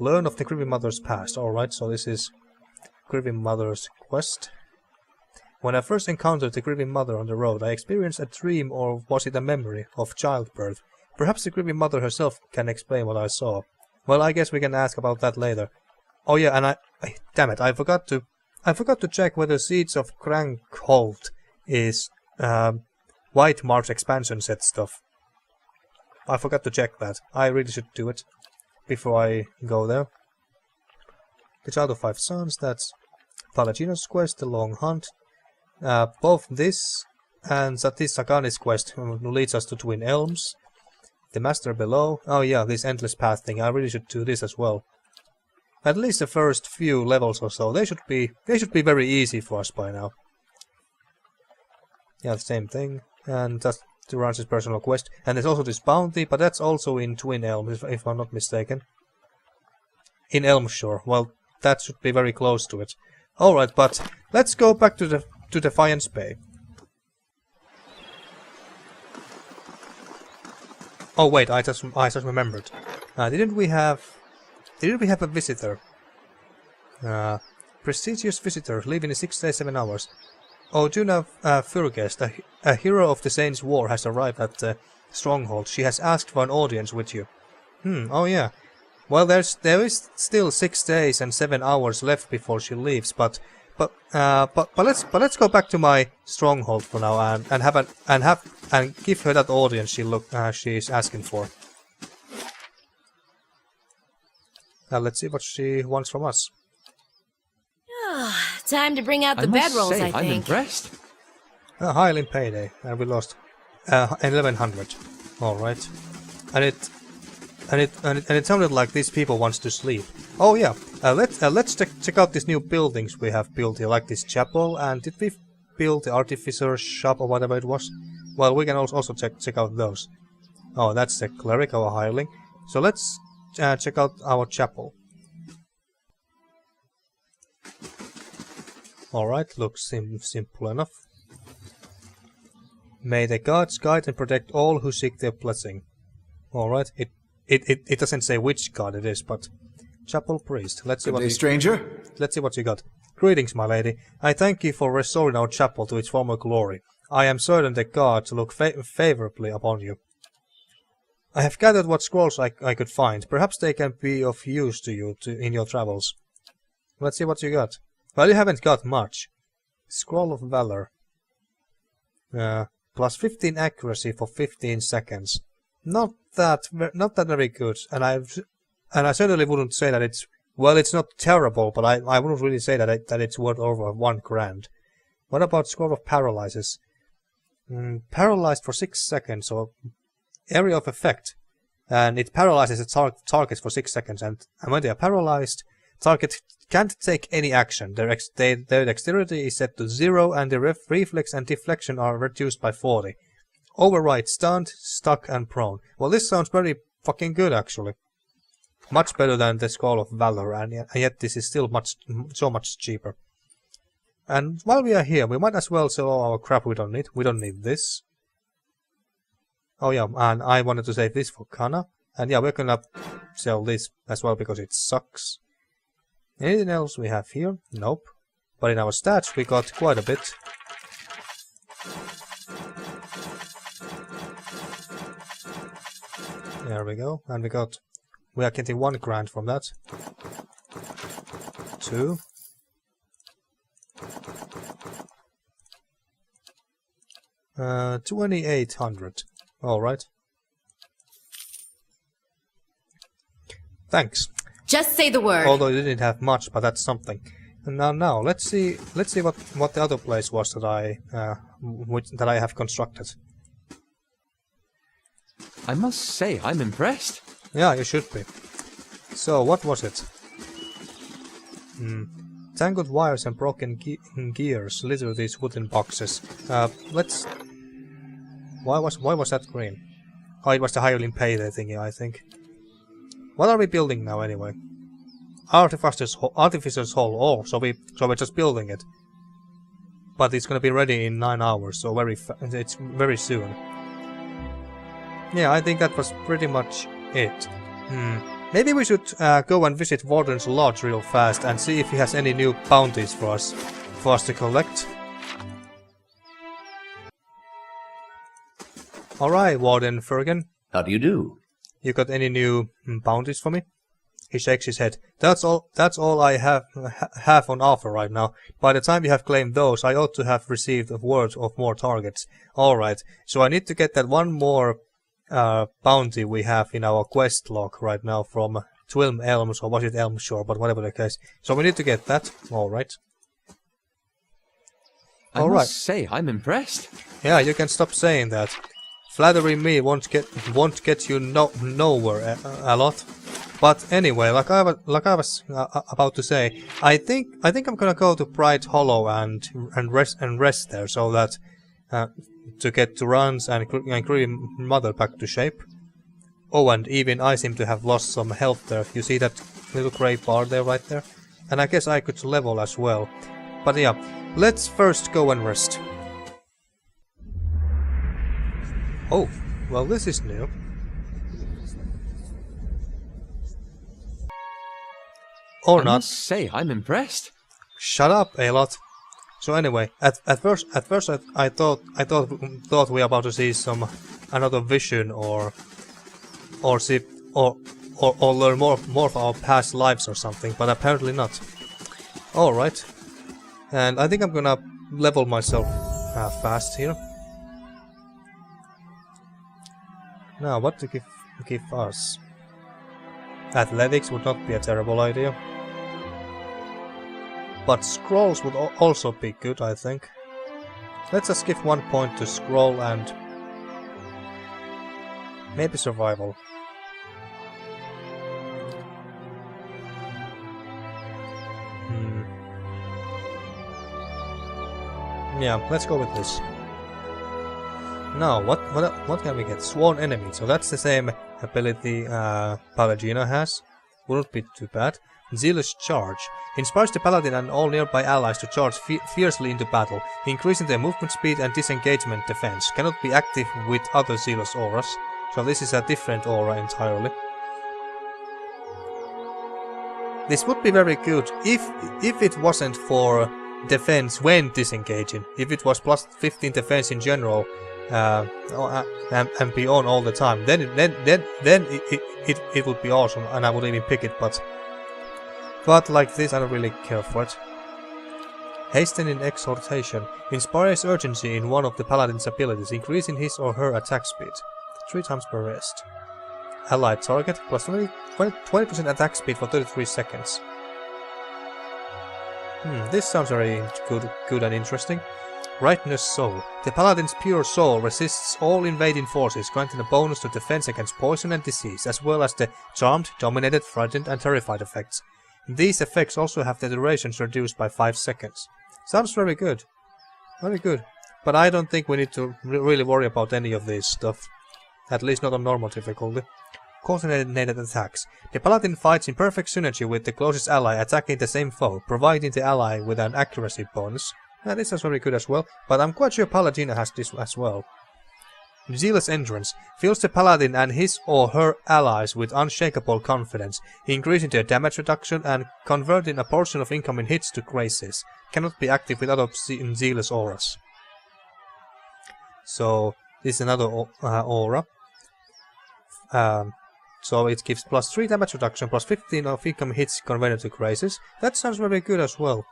[SPEAKER 1] Learn of the Grieving Mother's past. Alright, so this is Grieving Mother's quest. When I first encountered the Grieving Mother on the road, I experienced a dream, or was it a memory, of childbirth. Perhaps the Grieving Mother herself can explain what I saw. Well, I guess we can ask about that later. Oh yeah, and damn it, I forgot to check whether Seeds of Crankhold is White March expansion set stuff. I forgot to check that. I really should do it before I go there. The Child of Five Sons, that's Palagino's quest, The Long Hunt. Both this and Satis Sakani's quest leads us to Twin Elms. The Master Below. Oh yeah, this Endless Path thing. I really should do this as well. At least the first few levels or so. They should be very easy for us by now. Yeah, the same thing. And that's Durance's personal quest. And there's also this bounty, but that's also in Twin Elms, if I'm not mistaken. In Elmshore. Well, that should be very close to it. Alright, but let's go back to Defiance Bay. Oh wait, I just remembered. Didn't we have a visitor? Prestigious visitor, leaving in 6 days, 7 hours. Oduna Furgest, a hero of the Saints' War, has arrived at the stronghold. She has asked for an audience with you. Oh yeah. Well, there is still 6 days and 7 hours left before she leaves, but let's go back to my stronghold for now and give her that audience she's asking for. Now let's see what she wants from us.
[SPEAKER 2] Time to bring out the bedrolls, I think.
[SPEAKER 3] I'm impressed.
[SPEAKER 1] Highland payday, and we lost 1100. All right, and it sounded like these people wants to sleep. Oh yeah, let's check out these new buildings we have built here, like this chapel. And did we build the artificer's shop or whatever it was? Well, we can also check out those. Oh, that's the cleric, our hireling. So let's check out our chapel. Alright, looks simple enough. May the gods guide and protect all who seek their blessing. Alright, it doesn't say which god it is, but chapel priest. Let's see
[SPEAKER 3] Good day, stranger.
[SPEAKER 1] Let's see what you got. Greetings, my lady. I thank you for restoring our chapel to its former glory. I am certain the gods look favorably upon you. I have gathered what scrolls I could find. Perhaps they can be of use to you in your travels. Let's see what you got. Well, you haven't got much. Scroll of Valor. Plus 15 accuracy for 15 seconds. Not that very good. And I certainly wouldn't say that it's... Well, it's not terrible, but I wouldn't really say that it's worth over 1 grand. What about Scroll of Paralysis? Paralyzed for 6 seconds, or area of effect. And it paralyzes its targets for 6 seconds, and when they are paralyzed, target can't take any action. Their dexterity is set to 0, and their reflex and deflection are reduced by 40. Override, stunned, stuck, and prone. Well, this sounds very fucking good, actually. Much better than the Scroll of Valor, and yet this is still so much cheaper. And while we are here, we might as well sell all our crap we don't need. We don't need this. Oh yeah, and I wanted to save this for Kana. And yeah, we're gonna sell this as well because it sucks. Anything else we have here? Nope. But in our stats we got quite a bit. There we go. And we are getting 1 grand from that. 2. Uh, 2,800. Alright. Thanks.
[SPEAKER 2] Just say the word.
[SPEAKER 1] Although you didn't have much, but that's something. And now let's see what the other place was that I have constructed.
[SPEAKER 3] I must say, I'm impressed.
[SPEAKER 1] Yeah, you should be. So, what was it? Tangled wires and broken gears litter these wooden boxes. Let's... Why was that green? Oh, it was the hireling payday thingy, I think. What are we building now, anyway? Artificer's Hall. Oh, so we're just building it. But it's gonna be ready in 9 hours, so it's very soon. Yeah, I think that was pretty much it. Maybe we should go and visit Warden's Lodge real fast and see if he has any new bounties for us to collect. Alright, Warden Fergan.
[SPEAKER 6] How do you do?
[SPEAKER 1] You got any new bounties for me? He shakes his head. That's all I have on offer right now. By the time you have claimed those, I ought to have received word of more targets. Alright, so I need to get that one more bounty we have in our quest log right now from Twilm Elms, or was it Elmshore, but whatever the case. So we need to get that. Alright.
[SPEAKER 3] I must say, I'm impressed.
[SPEAKER 1] Yeah, you can stop saying that. Flattering me won't get you nowhere a lot. But anyway, like I was about to say, I think I'm gonna go to Bright Hollow and rest there, so that to get to runs and Green Mother back to shape. Oh, and even I seem to have lost some health there. You see that little grey bar there, right there? And I guess I could level as well. But yeah, let's first go and rest. Oh, well, this is new. Or not.
[SPEAKER 3] I must say, I'm impressed.
[SPEAKER 1] Shut up, Alot. So anyway, at first I thought we were about to see another vision or learn more of our past lives or something, but apparently not. All right, and I think I'm gonna level myself fast here. Now, what to give us? Athletics would not be a terrible idea. But scrolls would also be good, I think. Let's just give 1 point to scroll and maybe survival. Yeah, let's go with this. Now, what can we get? Sworn Enemy. So that's the same ability Palagina has. Wouldn't be too bad. Zealous Charge. Inspires the Paladin and all nearby allies to charge fiercely into battle, increasing their movement speed and disengagement defense. Cannot be active with other Zealous auras. So this is a different aura entirely. This would be very good if it wasn't for defense when disengaging. If it was plus 15 defense in general and beyond all the time, then it would be awesome, and I would even pick it. But like this, I don't really care for it. Hastening Exhortation inspires urgency in one of the Paladin's abilities, increasing his or her attack speed 3 times per rest. Allied target plus 20% attack speed for 33 seconds. This sounds very good and interesting. Rightness Soul. The Paladin's pure soul resists all invading forces, granting a bonus to defense against poison and disease, as well as the Charmed, Dominated, Frightened and Terrified effects. These effects also have their durations reduced by 5 seconds. Sounds very good. Very good. But I don't think we need to really worry about any of this stuff. At least not on normal difficulty. Coordinated attacks. The Paladin fights in perfect synergy with the closest ally attacking the same foe, providing the ally with an accuracy bonus. This is very good as well, but I'm quite sure Paladina has this as well. Zealous Entrance fills the Paladin and his or her allies with unshakable confidence, increasing their damage reduction and converting a portion of incoming hits to graces. Cannot be active with other Zealous auras. So this is another aura. So it gives plus 3 damage reduction, plus 15 of incoming hits converted to graces. That sounds very good as well.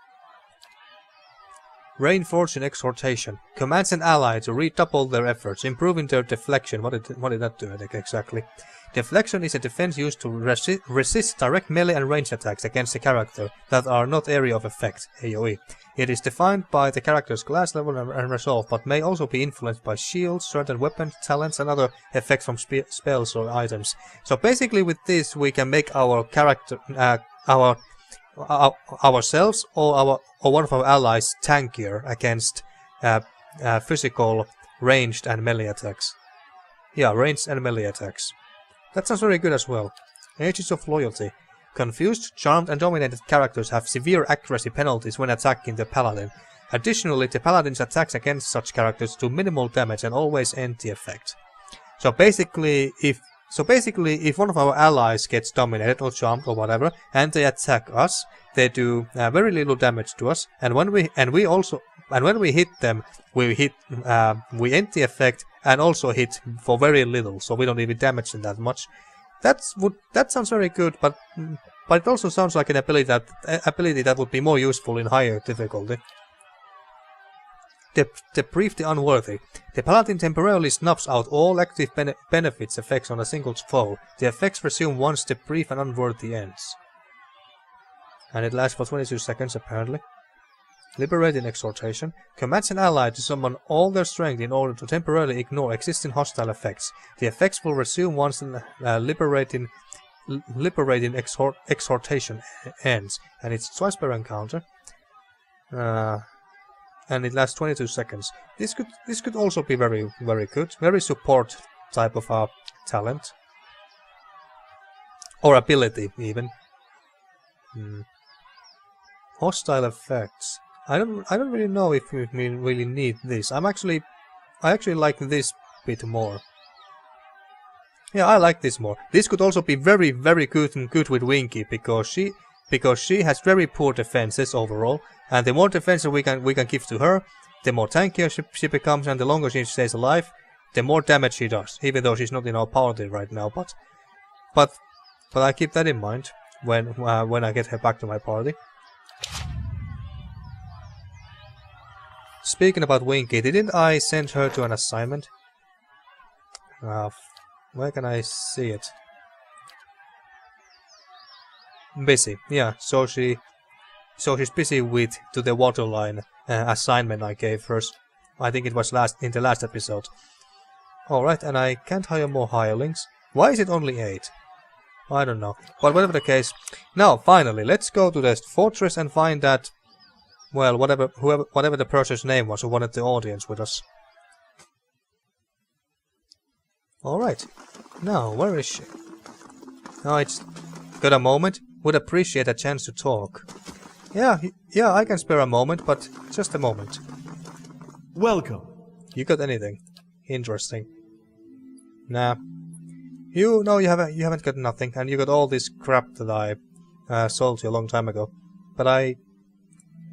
[SPEAKER 1] Reinforcing Exhortation commands an ally to redouble their efforts, improving their deflection. What did that do exactly? Deflection is a defense used to resist direct melee and ranged attacks against a character that are not area of effect, AoE. It is defined by the character's class level and resolve, but may also be influenced by shields, certain weapons, talents, and other effects from spells or items. So basically with this we can make our character, ourselves or one of our allies tankier against physical, ranged and melee attacks. Yeah, ranged and melee attacks. That sounds very good as well. Ages of Loyalty. Confused, charmed and dominated characters have severe accuracy penalties when attacking the Paladin. Additionally, the Paladin's attacks against such characters do minimal damage and always end the effect. So basically, if one of our allies gets dominated or charmed or whatever, and they attack us, they do very little damage to us. And when we hit them, we end the effect and also hit for very little, so we don't even damage them that much. That sounds very good, but it also sounds like an ability that would be more useful in higher difficulty. Deprive the Unworthy. The Paladin temporarily snuffs out all active benefits effects on a single foe. The effects resume once Deprive an Unworthy ends. And it lasts for 22 seconds apparently. Liberating Exhortation commands an ally to summon all their strength in order to temporarily ignore existing hostile effects. The effects will resume once Liberating Exhortation ends, and it's twice per encounter. And it lasts 22 seconds. This could also be very good, very support type of talent or ability even. Hostile effects. I don't really know if we really need this. I actually like this bit more. Yeah, I like this more. This could also be very good with Winky because she has very poor defenses overall, and the more defenses we can give to her, the more tankier she becomes, and the longer she stays alive, the more damage she does. Even though she's not in our party right now, but I keep that in mind when I get her back to my party. Speaking about Winky, didn't I send her to an assignment? Where can I see it? Busy, yeah. So she's busy with to the waterline assignment I gave her. I think it was in the last episode. Alright, and I can't hire more hirelings. Why is it only 8? I don't know. But whatever the case, now finally let's go to the fortress and find that, well, whatever the person's name was who wanted the audience with us. Alright. Now, where is she? Oh, it's Got a moment? Would appreciate a chance to talk. Yeah, I can spare a moment, but just a moment.
[SPEAKER 6] Welcome.
[SPEAKER 1] You got anything? Interesting. Nah. You haven't got nothing, and you got all this crap that I sold you a long time ago. But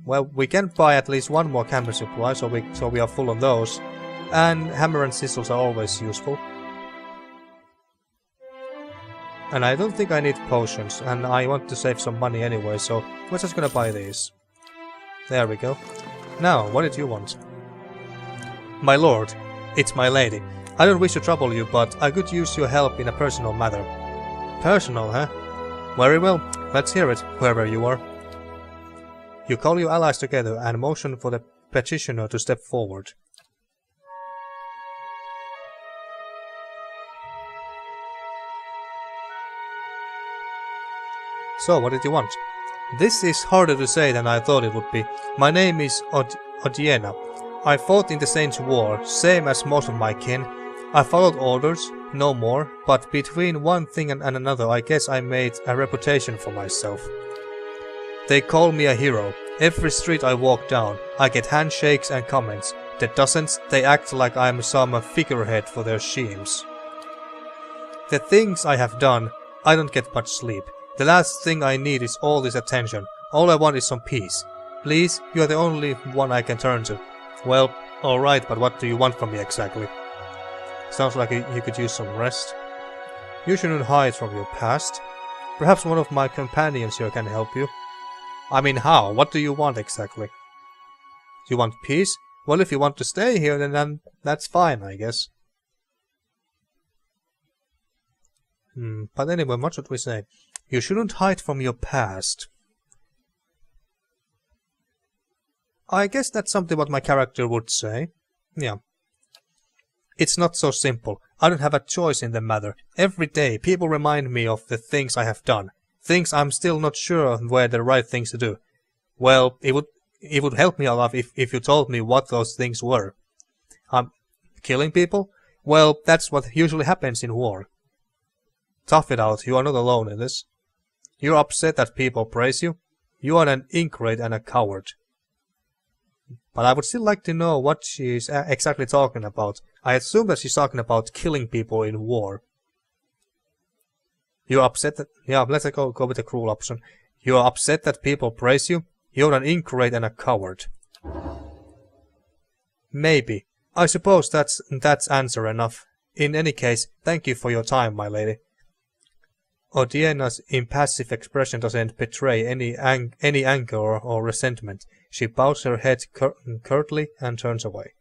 [SPEAKER 1] well, we can buy at least one more canvas supply, so we are full on those. And hammer and sizzles are always useful. And I don't think I need potions, and I want to save some money anyway, so we're just gonna buy these. There we go. Now, what did you want? My lord, it's my lady. I don't wish to trouble you, but I could use your help in a personal matter. Personal, huh? Very well, let's hear it, whoever you are. You call your allies together and motion for the petitioner to step forward. So, what did you want? This is harder to say than I thought it would be. My name is Odiena. I fought in the Saints' War, same as most of my kin. I followed orders, no more, but between one thing and another I guess I made a reputation for myself. They call me a hero. Every street I walk down, I get handshakes and comments. The dozens, they act like I'm some figurehead for their schemes. The things I have done, I don't get much sleep. The last thing I need is all this attention. All I want is some peace. Please, you are the only one I can turn to. Well, alright, but what do you want from me exactly? Sounds like you could use some rest. You shouldn't hide from your past. Perhaps one of my companions here can help you. I mean, how? What do you want exactly? You want peace? Well, if you want to stay here, then that's fine, I guess. But anyway, what should we say? You shouldn't hide from your past. I guess that's something what my character would say. Yeah. It's not so simple. I don't have a choice in the matter. Every day, people remind me of the things I have done. Things I'm still not sure were the right things to do. Well, it would help me a lot if you told me what those things were. Killing people? Well, that's what usually happens in war. Tough it out, you are not alone in this. You're upset that people praise you. You are an ingrate and a coward. But I would still like to know what she's exactly talking about. I assume that she's talking about killing people in war. You're upset that... Yeah, let's go with the cruel option. You're upset that people praise you. You're an ingrate and a coward. Maybe. I suppose that's answer enough. In any case, thank you for your time, my lady. Odiena's impassive expression doesn't betray any anger or resentment. She bows her head curtly and turns away.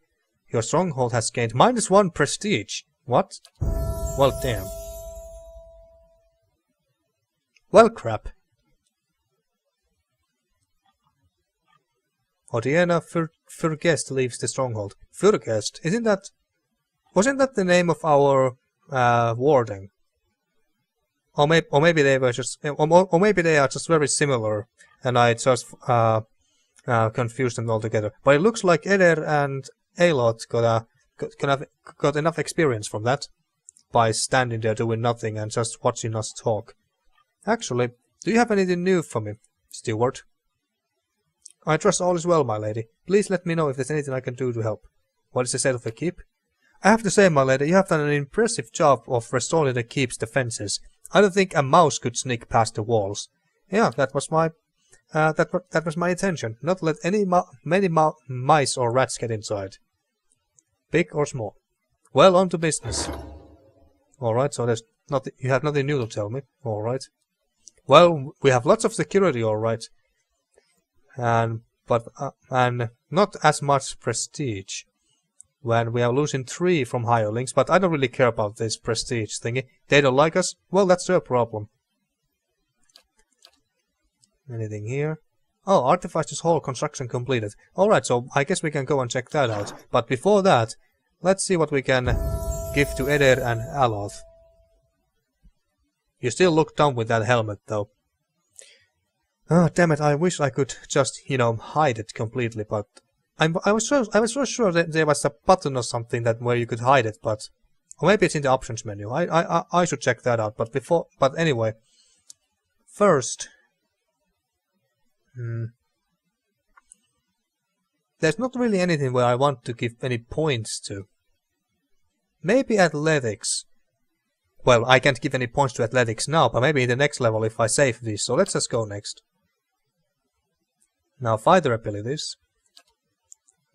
[SPEAKER 1] Your stronghold has gained -1 prestige. What? Well, damn. Well, crap. Odiena Furgest leaves the stronghold. Furgest? Wasn't that the name of our warden? Or maybe they were just, or maybe they are just very similar, and I just confused them all together. But it looks like Eder and Aloth got enough experience from that, by standing there doing nothing and just watching us talk. Actually, do you have anything new for me, Steward? I trust all is well, my lady. Please let me know if there's anything I can do to help. What is the state of the keep? I have to say, my lady, you have done an impressive job of restoring the keep's defenses. I don't think a mouse could sneak past the walls. Yeah, that was my intention. Not to let many mice or rats get inside. Big or small. Well, on to business. Alright, so you have nothing new to tell me. Alright. Well, we have lots of security, alright. But not as much prestige. When we are losing 3 from hirelings, but I don't really care about this prestige thingy. They don't like us? Well, that's their problem. Anything here? Oh, Artificer's Hall construction completed. Alright, so I guess we can go and check that out. But before that, let's see what we can give to Eder and Aloth. You still look dumb with that helmet, though. Oh, damn it, I wish I could just, hide it completely, but... I was so sure that there was a button or something where you could hide it, but... Or maybe it's in the options menu. I should check that out, but anyway... first... There's not really anything where I want to give any points to. Maybe athletics. Well, I can't give any points to athletics now, but maybe in the next level if I save this. So let's just go next. Now fighter abilities.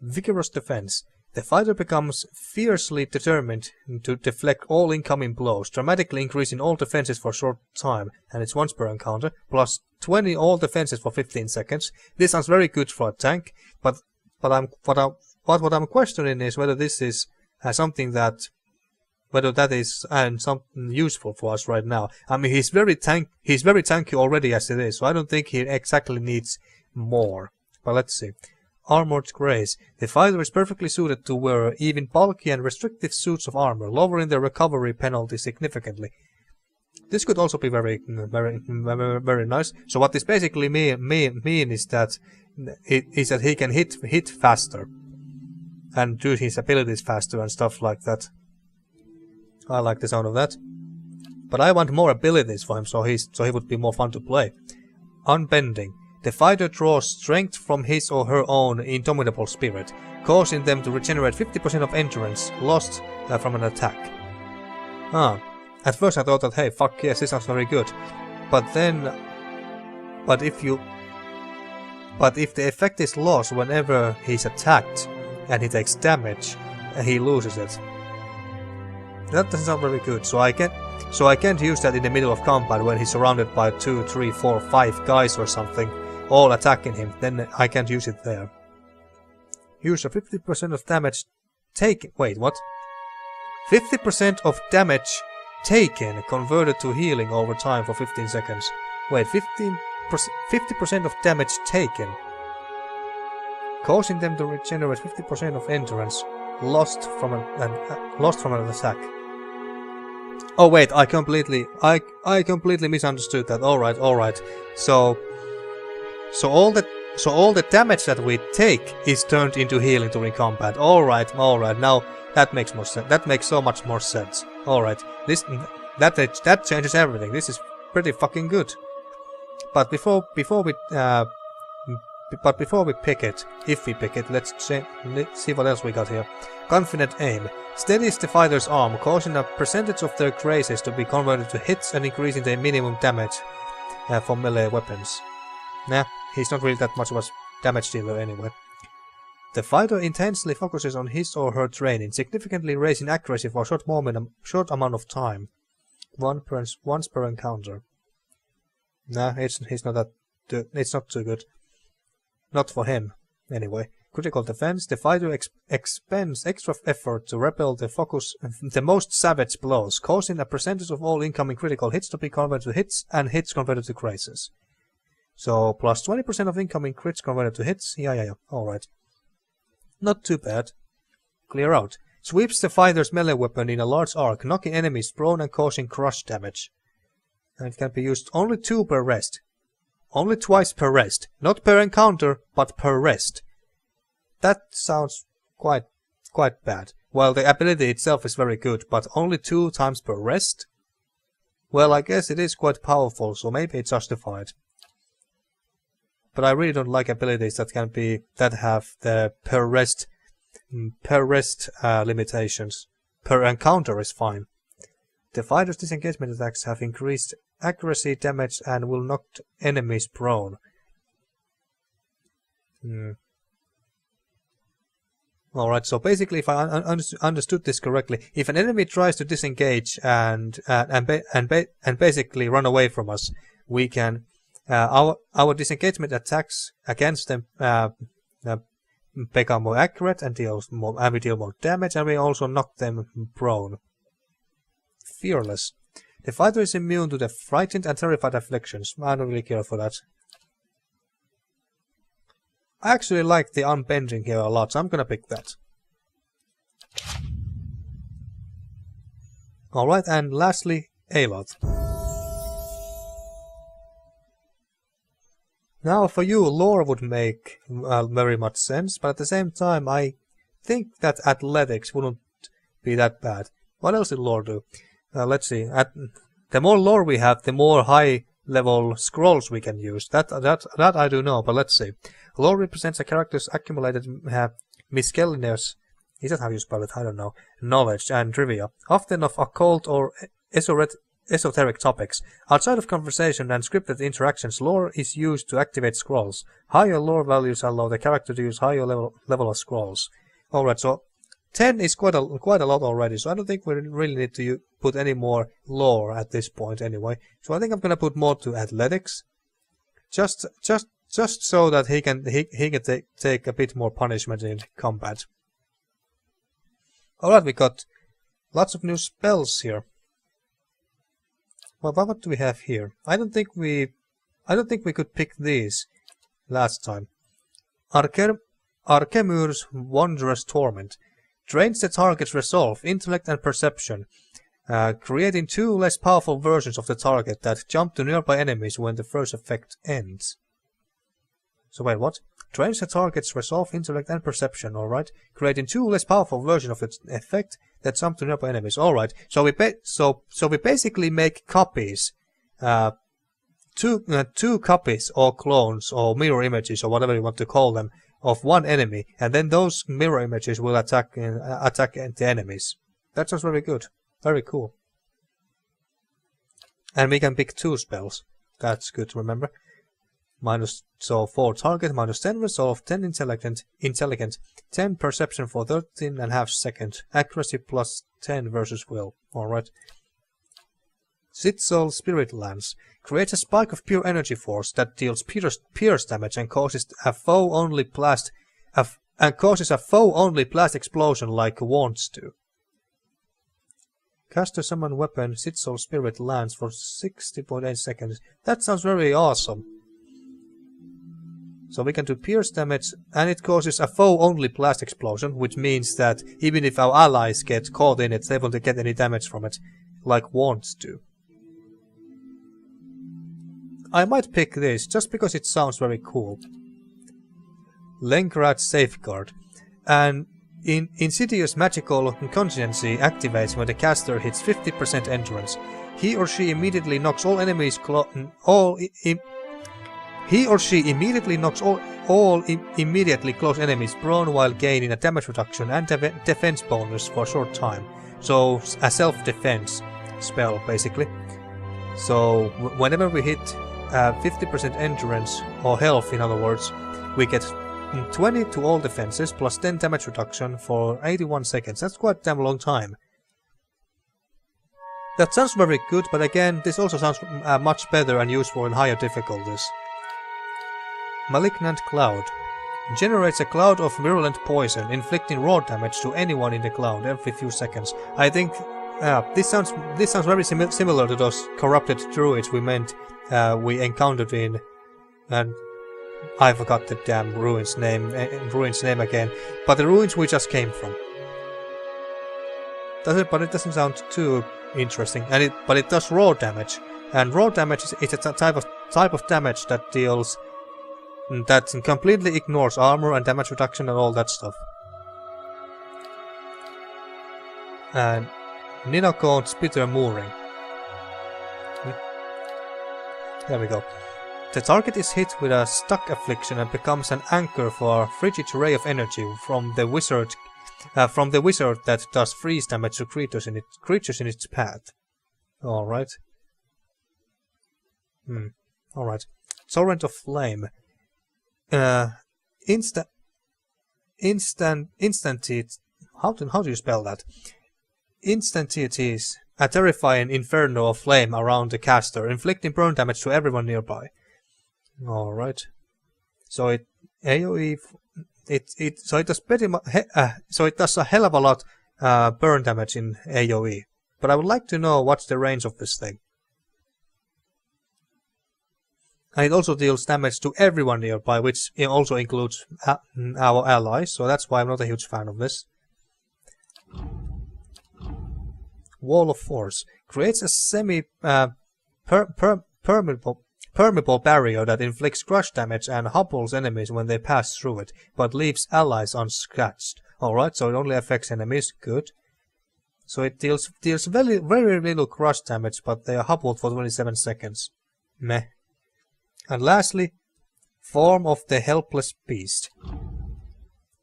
[SPEAKER 1] Vigorous defense. The fighter becomes fiercely determined to deflect all incoming blows, dramatically increasing all defenses for a short time, and it's once per encounter, plus 20 all defenses for 15 seconds. This sounds very good for a tank, but what I'm questioning is whether this is something that, whether that is something useful for us right now. I mean, he's very tanky already as it is, so I don't think he exactly needs more. But let's see. Armored Grace. The fighter is perfectly suited to wear even bulky and restrictive suits of armor, lowering their recovery penalty significantly. This could also be very nice. So what this basically mean is that he can hit faster and do his abilities faster and stuff like that. I like the sound of that. But I want more abilities for him, so he would be more fun to play. Unbending. The fighter draws strength from his or her own indomitable spirit, causing them to regenerate 50% of endurance lost from an attack. At first I thought that, hey, fuck yes, this sounds very good. But if the effect is lost whenever he's attacked and he takes damage, he loses it. That doesn't sound very good, so I can't use that in the middle of combat when he's surrounded by 2, 3, 4, 5 guys or something, all attacking him. Then I can't use it there. Use a 50% of damage taken. Wait, what? 50% of damage taken converted to healing over time for 15 seconds. Wait, 50% of damage taken, causing them to regenerate 50% of endurance lost from an attack. Oh wait, I completely misunderstood that. All right. So all the damage that we take is turned into healing during combat. All right. Now that makes more sense. That makes so much more sense. All right. That changes everything. This is pretty fucking good. But before we pick it, if we pick it, let's see what else we got here. Confident aim. Steadies the fighter's arm, causing a percentage of their graces to be converted to hits and increasing their minimum damage for melee weapons. Nah, he's not really that much of a damage dealer anyway. The fighter intensely focuses on his or her training, significantly raising accuracy for a short amount of time. Once per encounter. Nah, it's not too good. Not for him, anyway. Critical defense. The fighter expends extra effort to repel the most savage blows, causing a percentage of all incoming critical hits to be converted to hits and hits converted to graces. So plus 20% of incoming crits converted to hits. Yeah. Alright. Not too bad. Clear out. Sweeps the fighter's melee weapon in a large arc, knocking enemies prone and causing crush damage. And it can be used only 2 per rest. Only twice per rest. Not per encounter, but per rest. That sounds quite bad. Well, the ability itself is very good, but only 2 times per rest? Well, I guess it is quite powerful, so maybe it's justified. But I really don't like abilities that have the per rest limitations. Per encounter is fine. The fighter's disengagement attacks have increased accuracy, damage, and will knock enemies prone. Alright, so basically, if I understood this correctly, if an enemy tries to disengage and basically run away from us, we can our disengagement attacks against them become more accurate and we deal more damage, and we also knock them prone. Fearless. The fighter is immune to the frightened and terrified afflictions. I don't really care for that. I actually like the unbending here a lot, so I'm gonna pick that. Alright, and lastly, Aloth. Now, for you, lore would make very much sense, but at the same time, I think that athletics wouldn't be that bad. What else did lore do? Let's see. The more lore we have, the more high level scrolls we can use. That I do know, but let's see. Lore represents a character's accumulated miscellaneous, is that how you spell it? I don't know. Knowledge and trivia, often of occult or esoteric topics. Outside of conversation and scripted interactions, lore is used to activate scrolls. Higher lore values allow the character to use higher level of scrolls. Alright, so 10 is quite a lot already, so I don't think we really need to put any more lore at this point anyway. So I think I'm gonna put more to athletics, just so that he can take a bit more punishment in combat. Alright, we got lots of new spells here. Well, what do we have here? I don't think we could pick these last time. Arkemur's Wondrous Torment. Drains the target's resolve, intellect and perception, creating 2 less powerful versions of the target that jump to nearby enemies when the first effect ends. So wait, what? Drains the target's resolve, intellect and perception, alright. Creating 2 less powerful versions of its effect that jump to nearby enemies, alright. So we basically make copies, two copies or clones or mirror images or whatever you want to call them, of one enemy, and then those mirror images will attack the enemies. That sounds very good. Very cool. And we can pick 2 spells. That's good to remember. So 4 target, minus 10 resolve, 10 intelligent, 10 perception for 13.5 seconds, accuracy plus 10 versus will. Alright. Sitzol Spirit Lance creates a spike of pure energy force that deals pierce damage and causes a foe-only blast explosion like wands do. Cast a summon weapon Sitzol Spirit Lance for 60.8 seconds. That sounds very awesome. So we can do pierce damage, and it causes a foe-only blast explosion, which means that even if our allies get caught in it, they won't get any damage from it, like wands do. I might pick this, just because it sounds very cool. Lenkrad's Safeguard. An insidious magical contingency activates when the caster hits 50% endurance. He or she immediately knocks all enemies immediately close enemies prone while gaining a damage reduction and defense bonus for a short time. So a self-defense spell basically. So whenever we hit 50% endurance, or health in other words, we get 20 to all defenses plus 10 damage reduction for 81 seconds. That's quite a damn long time. That sounds very good, but again, this also sounds much better and useful in higher difficulties. Malignant Cloud. Generates a cloud of virulent poison, inflicting raw damage to anyone in the cloud every few seconds. I think this sounds very similar to those corrupted druids we encountered in, and I forgot the damn ruin's name again, but the ruins we just came from. But it doesn't sound too interesting, but it does raw damage, and raw damage is a type of damage that completely ignores armor and damage reduction and all that stuff. And Ninocone's Bitter Mooring. There we go. The target is hit with a stuck affliction and becomes an anchor for a frigid ray of energy from the wizard that does freeze damage to creatures in its path. Alright. Alright. Torrent of Flame. Instantiate. How do you spell that? Instantiates. A terrifying inferno of flame around the caster, inflicting burn damage to everyone nearby. Alright. So it AoE. So it does pretty much. So it does a hell of a lot burn damage in AoE. But I would like to know what's the range of this thing. And it also deals damage to everyone nearby, which also includes our allies. So that's why I'm not a huge fan of this. Wall of Force creates a permeable barrier that inflicts crush damage and hobbles enemies when they pass through it, but leaves allies unscratched. Alright, so it only affects enemies. Good. So it deals very little crush damage, but they are hobbled for 27 seconds. Meh. And lastly, Form of the Helpless Beast.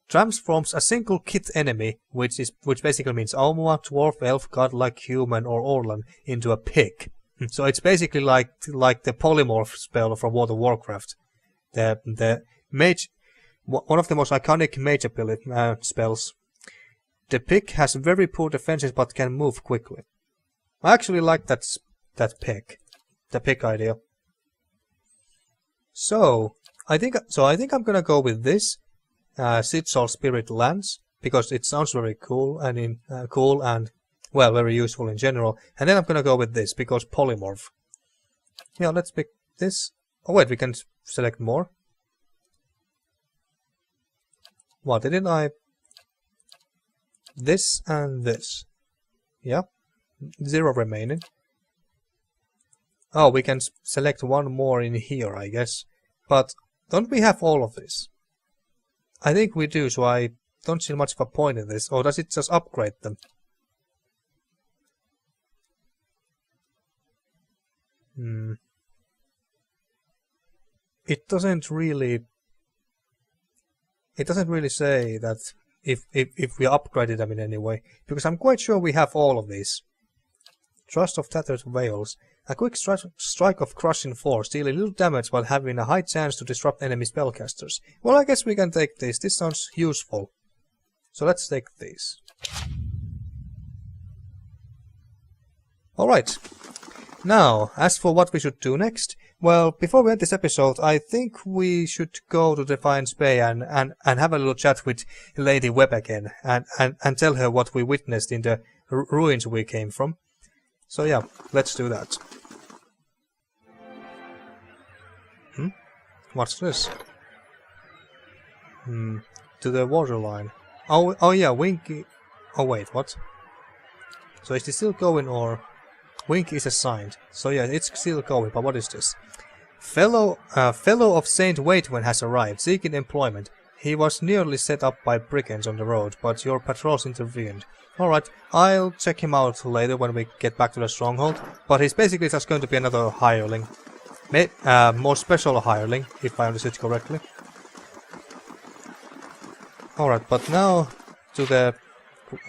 [SPEAKER 1] Transforms a single kit enemy, which basically means Aumua, Dwarf, Elf, Godlike, Human or Orlan, into a pig. So it's basically like the polymorph spell from World of Warcraft. The mage, one of the most iconic mage ability spells. The pig has very poor defenses but can move quickly. I actually like that pig, the pig idea. So I think I'm gonna go with this Sigil Spirit Lance because it sounds very cool and well, very useful in general. And then I'm gonna go with this because polymorph. Yeah, let's pick this. Oh wait, we can select more. What didn't I? This and this. Yeah. 0 remaining. Oh, we can select one more in here, I guess. But don't we have all of this? I think we do, so I don't see much of a point in this. Or does it just upgrade them? It doesn't really say that if we upgraded them in any way, because I'm quite sure we have all of these. Trust of Tattered Veils. A quick strike of Crushing Force, deal a little damage while having a high chance to disrupt enemy spellcasters. Well, I guess we can take this. This sounds useful. So let's take these. Alright. Now, as for what we should do next, well, before we end this episode, I think we should go to Defiance Bay and have a little chat with Lady Webb again and tell her what we witnessed in the ruins we came from. So yeah, let's do that. What's this? To the waterline. Oh yeah, Winky. Oh wait, what? So is this still going or? Winky is assigned. So yeah, it's still going, but what is this? Fellow of Saint Waitwen has arrived, seeking employment. He was nearly set up by brigands on the road, but your patrols intervened. Alright, I'll check him out later when we get back to the stronghold, but he's basically just going to be another hireling. More special hireling, if I understood correctly. Alright, but now to the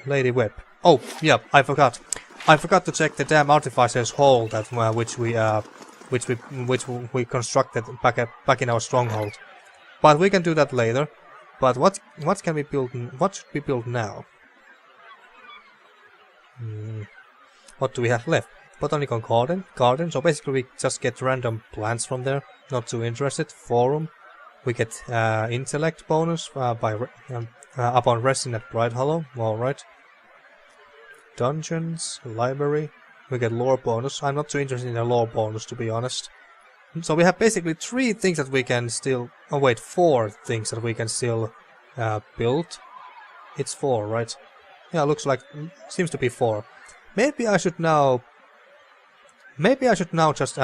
[SPEAKER 1] Lady Webb. Oh, yeah, I forgot. I forgot to check the damn Artificer's Hall that which we constructed back in our stronghold. But we can do that later. But what can we build? What should we build now? What do we have left? Botanical garden. So basically we just get random plants from there. Not too interested. Forum. We get intellect bonus upon resting at Bright Hollow. All right. Dungeons, library. We get lore bonus. I'm not too interested in the lore bonus, to be honest. So we have basically 3 things that we can still. Oh wait, 4 things that we can still build. It's 4, right? Yeah, looks like seems to be 4. Maybe I should now just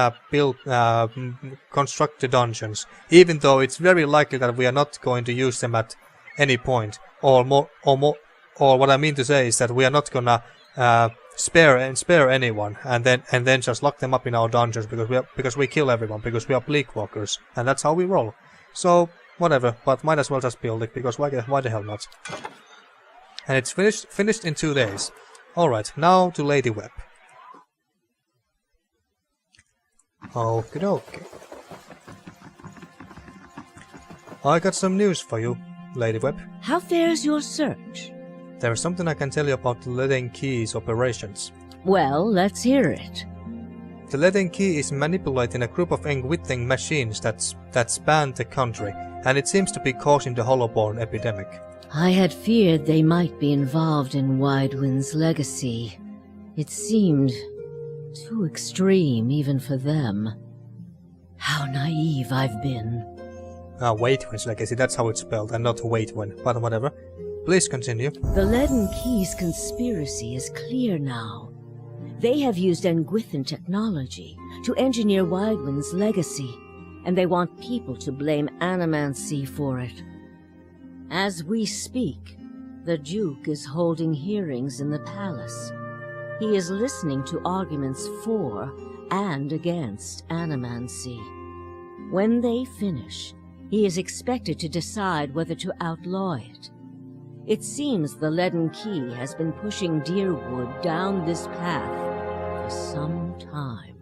[SPEAKER 1] construct the dungeons, even though it's very likely that we are not going to use them at any point. Or what I mean to say is that we are not gonna spare anyone and then just lock them up in our dungeons because we kill everyone because we are Bleakwalkers and that's how we roll. So whatever, but might as well just build it because why the hell not? And it's finished in 2 days. Alright, now to Lady Webb. Okie dokie. I got some news for you, Lady Webb.
[SPEAKER 7] How fares your search?
[SPEAKER 1] There is something I can tell you about the Leaden Key's operations.
[SPEAKER 7] Well, let's hear it.
[SPEAKER 1] The Leaden Key is manipulating a group of Engwithan machines that span the country, and it seems to be causing the Hollowborn epidemic.
[SPEAKER 7] I had feared they might be involved in Widewind's legacy. It seemed too extreme even for them. How naive I've been.
[SPEAKER 1] Waitwin's legacy, that's how it's spelled, and not Waitwin, but whatever. Please continue.
[SPEAKER 7] The Leaden Key's conspiracy is clear now. They have used Engwithan technology to engineer Widewind's legacy, and they want people to blame Animancy for it. As we speak, the Duke is holding hearings in the palace. He is listening to arguments for and against animancy. When they finish, he is expected to decide whether to outlaw it. It seems the Leaden Key has been pushing Dyrwood down this path for some time.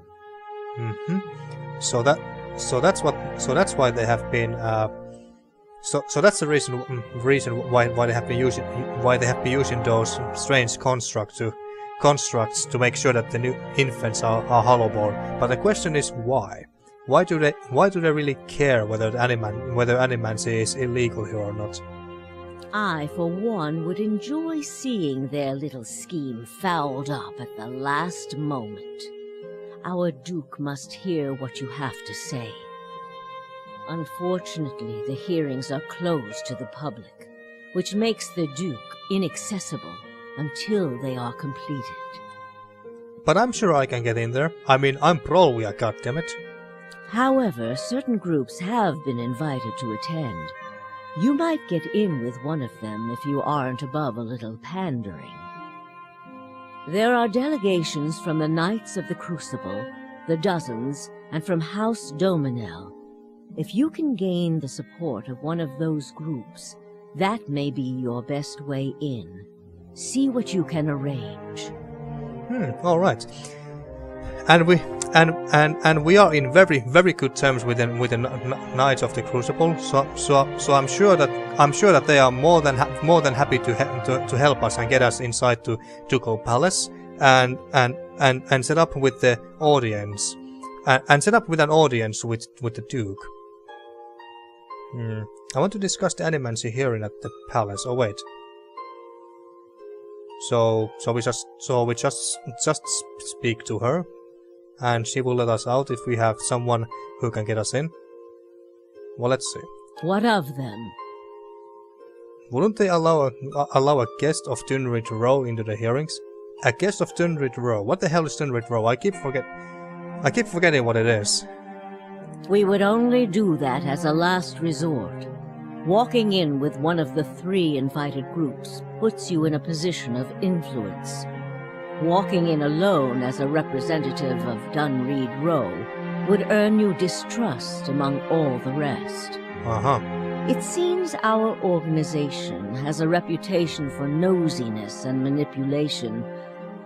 [SPEAKER 1] So that's why they have been. So that's the reason why they have been using those strange constructs to make sure that the new infants are hollowborn. But the question is why? Why do they really care whether animancy is illegal here or not?
[SPEAKER 7] I, for one, would enjoy seeing their little scheme fouled up at the last moment. Our Duke must hear what you have to say. Unfortunately, the hearings are closed to the public, which makes the Duke inaccessible until they are completed.
[SPEAKER 1] But I'm sure I can get in there. I mean, I'm Prolwia, goddammit.
[SPEAKER 7] However, certain groups have been invited to attend. You might get in with one of them if you aren't above a little pandering. There are delegations from the Knights of the Crucible, the Dozens, and from House Dominel. If you can gain the support of one of those groups, that may be your best way in. See what you can arrange.
[SPEAKER 1] All right. And we are in very, very good terms with the Knights of the Crucible. So I'm sure that they are more than happy to help us and get us inside to Ducal Palace and set up with the audience and set up with an audience with the Duke. I want to discuss the animancy hearing at the palace. Oh wait. So we just speak to her, and she will let us out if we have someone who can get us in. Well, let's see.
[SPEAKER 7] What of them?
[SPEAKER 1] Wouldn't they allow a guest of Dyrwood Row into the hearings? A guest of Dyrwood Row. What the hell is Dyrwood Row? I keep forgetting what it is.
[SPEAKER 7] We would only do that as a last resort. Walking in with one of the 3 invited groups puts you in a position of influence. Walking in alone as a representative of Dyrwood Row would earn you distrust among all the rest. It seems our organization has a reputation for nosiness and manipulation,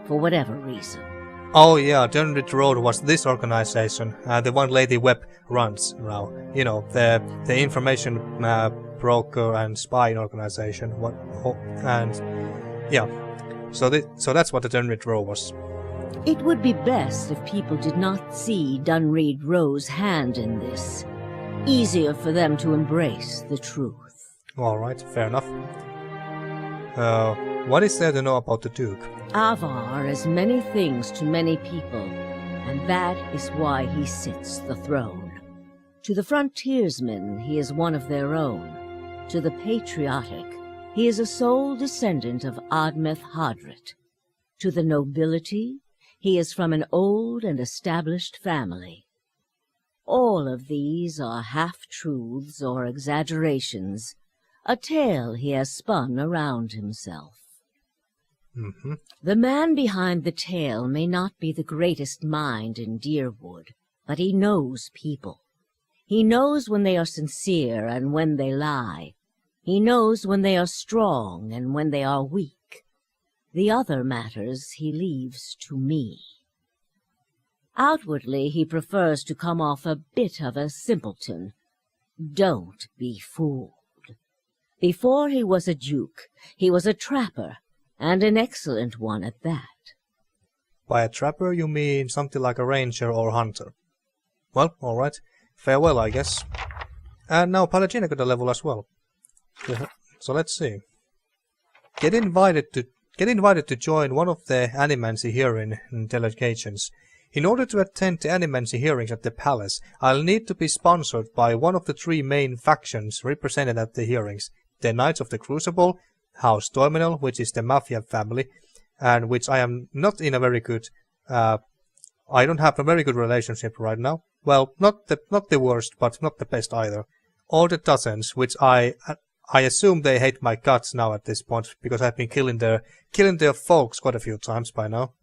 [SPEAKER 7] for whatever reason.
[SPEAKER 1] Oh yeah, Dyrwood Road was this organization, the one Lady Webb runs now. You know, the information broker and spy organization. So that's what the Dyrwood Road was.
[SPEAKER 7] It would be best if people did not see Dyrwood Row's hand in this. Easier for them to embrace the truth.
[SPEAKER 1] Alright, fair enough. What is there to know about the Duke?
[SPEAKER 7] Avar is many things to many people, and that is why he sits the throne. To the frontiersmen, he is one of their own. To the patriotic, he is a sole descendant of Admeth Hadrit. To the nobility, he is from an old and established family. All of these are half-truths or exaggerations, a tale he has spun around himself. The man behind the tale may not be the greatest mind in Dyrwood, but he knows people. He knows when they are sincere and when they lie. He knows when they are strong and when they are weak. The other matters he leaves to me. Outwardly, he prefers to come off a bit of a simpleton. Don't be fooled. Before he was a duke, he was a trapper, and an excellent one at that.
[SPEAKER 1] By a trapper you mean something like a ranger or hunter. Well, alright. Farewell, I guess. And now Palagina got a level as well. So let's see. Get invited to join one of the animancy hearing delegations. In order to attend the animancy hearings at the palace, I'll need to be sponsored by one of the 3 main factions represented at the hearings. The Knights of the Crucible, House Dominel, which is the Mafia family, and which I am not in a very good... I don't have a very good relationship right now. Well, not the worst, but not the best either. Or the Dozens, which I assume they hate my guts now at this point, because I've been killing their folks quite a few times by now.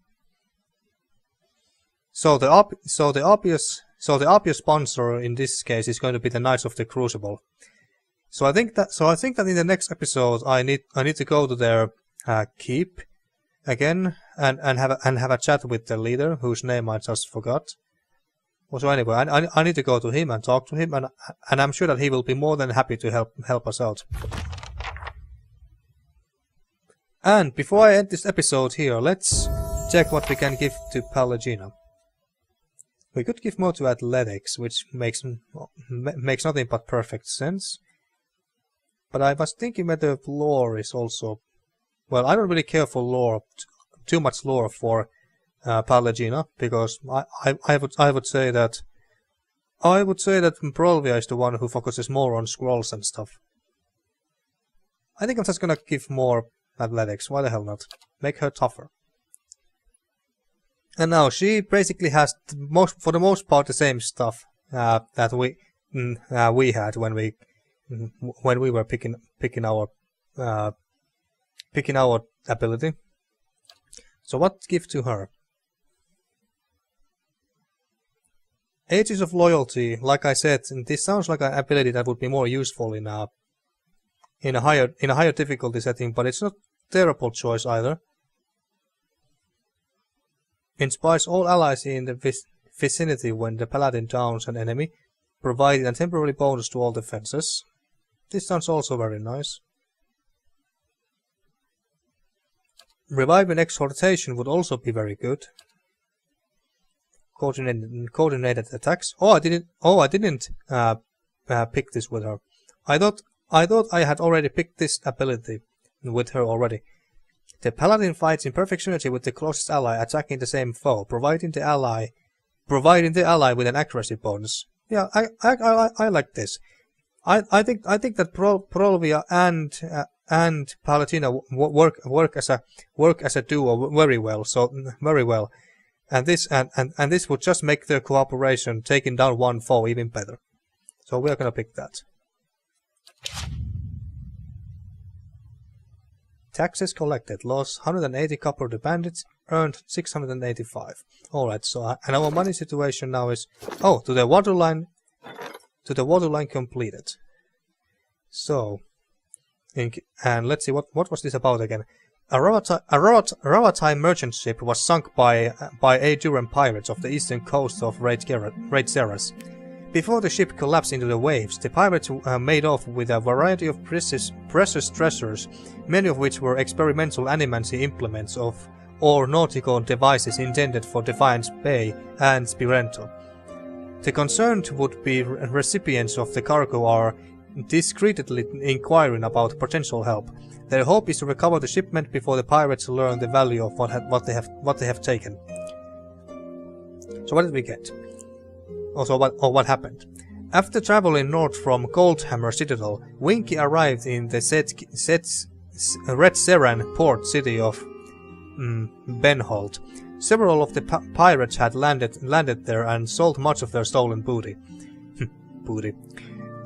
[SPEAKER 1] So the obvious sponsor in this case is going to be the Knights of the Crucible. So I think that in the next episode I need to go to their keep again and have a chat with the leader, whose name I just forgot. So anyway, I need to go to him and talk to him, and I'm sure that he will be more than happy to help us out. And before I end this episode here, let's check what we can give to Pallegina. We could give more to athletics, which makes nothing but perfect sense. But I was thinking whether lore is also... Well, I don't really care for lore, too much lore for Pallegina, because I would say that Brovia is the one who focuses more on scrolls and stuff. I think I'm just gonna give more athletics. Why the hell not? Make her tougher. And now she basically has for the most part the same stuff that we had when we were picking our ability. So what give to her? Ages of Loyalty. Like I said, this sounds like an ability that would be more useful in a higher difficulty setting, but it's not a terrible choice either. Inspires all allies in the vicinity when the paladin downs an enemy, providing a temporary bonus to all defenses. This sounds also very nice. Revive and Exhortation would also be very good. Coordinated attacks. I didn't pick this with her. I thought I had already picked this ability with her already. The paladin fights in perfect synergy with the closest ally attacking the same foe, providing the ally with an accuracy bonus. Yeah, I like this. I think that Brovia and Pallegina work as a duo very well. And this would just make their cooperation taking down one foe even better. So we are gonna pick that. Taxes collected. Lost 180 copper to bandits. Earned 685. Alright, so and our money situation now is... Oh, to the waterline completed. So... And let's see, what was this about again? A Rawatai merchant ship was sunk by Aduran pirates off the eastern coast of Raid Zeras. Before the ship collapsed into the waves, the pirates made off with a variety of precious treasures, many of which were experimental animancy implements or nautical devices intended for Defiance Bay and Spirento. The concerned would-be recipients of the cargo are discreetly inquiring about potential help. Their hope is to recover the shipment before the pirates learn the value of what they have taken. So what did we get? Also, what happened? After traveling north from Goldhammer Citadel, Winky arrived in the Red Seran port city of Benholt. Several of the pirates had landed there and sold much of their stolen booty. Booty.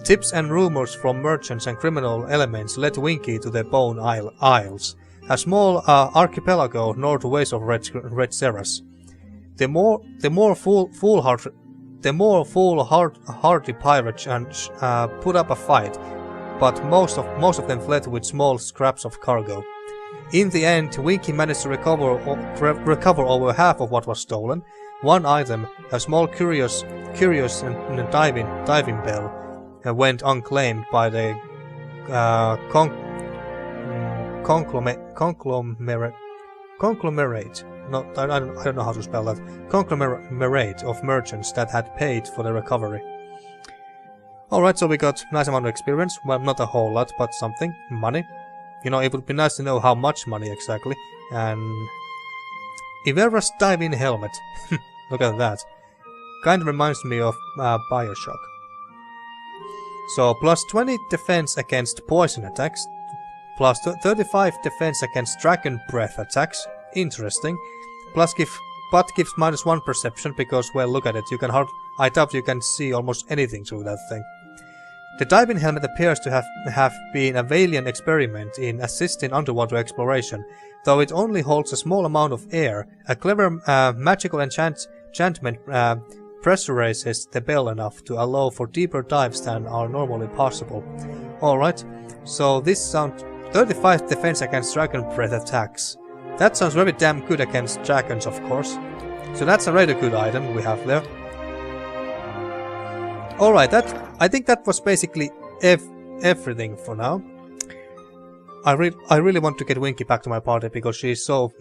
[SPEAKER 1] Tips and rumors from merchants and criminal elements led Winky to the Bone Isles, a small archipelago northwest of Red Seras. The more foolhardy pirates put up a fight, but most of them fled with small scraps of cargo. In the end, Winky managed to recover over half of what was stolen. One item, a small curious diving bell, went unclaimed by the conglomerate. No, I don't know how to spell that. Conglomerate of merchants that had paid for the recovery. Alright, so we got a nice amount of experience. Well, not a whole lot, but something. Money. You know, it would be nice to know how much money exactly. And... Ivera's diving helmet. Look at that. Kind of reminds me of Bioshock. So, plus 20 defense against poison attacks. Plus 35 defense against dragon breath attacks. Interesting. But gives minus 1 perception because, well, look at it. I doubt you can see almost anything through that thing. The diving helmet appears to have been a Valiant experiment in assisting underwater exploration, though it only holds a small amount of air. A clever magical enchantment enchantment pressurizes the bell enough to allow for deeper dives than are normally possible. Alright, so this sounds 35 defense against dragon breath attacks. That sounds very damn good against dragons, of course. So that's a really good item we have there. Alright, I think that was basically everything for now. I really want to get Winky back to my party because she's so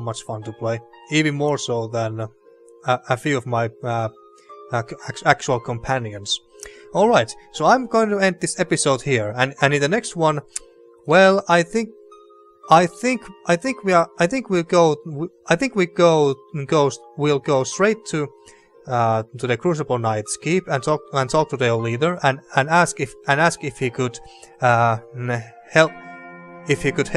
[SPEAKER 1] much fun to play, even more so than a few of my actual companions. All right, so I'm going to end this episode here, and in the next one, well, we'll go straight to the Crucible Knight's keep and talk to their leader and ask if he could help. If he could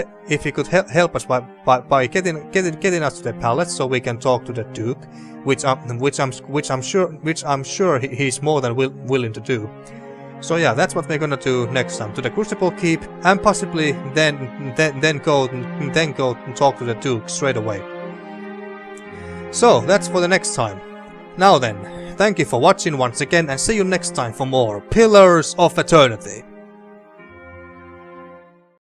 [SPEAKER 1] help us by getting us to the palace, so we can talk to the Duke, which I'm sure he's more than willing to do. So yeah, that's what we're gonna do next time, to the Crucible Keep, and possibly then go and talk to the Duke straight away. So that's for the next time. Now then, thank you for watching once again, and see you next time for more Pillars of Eternity.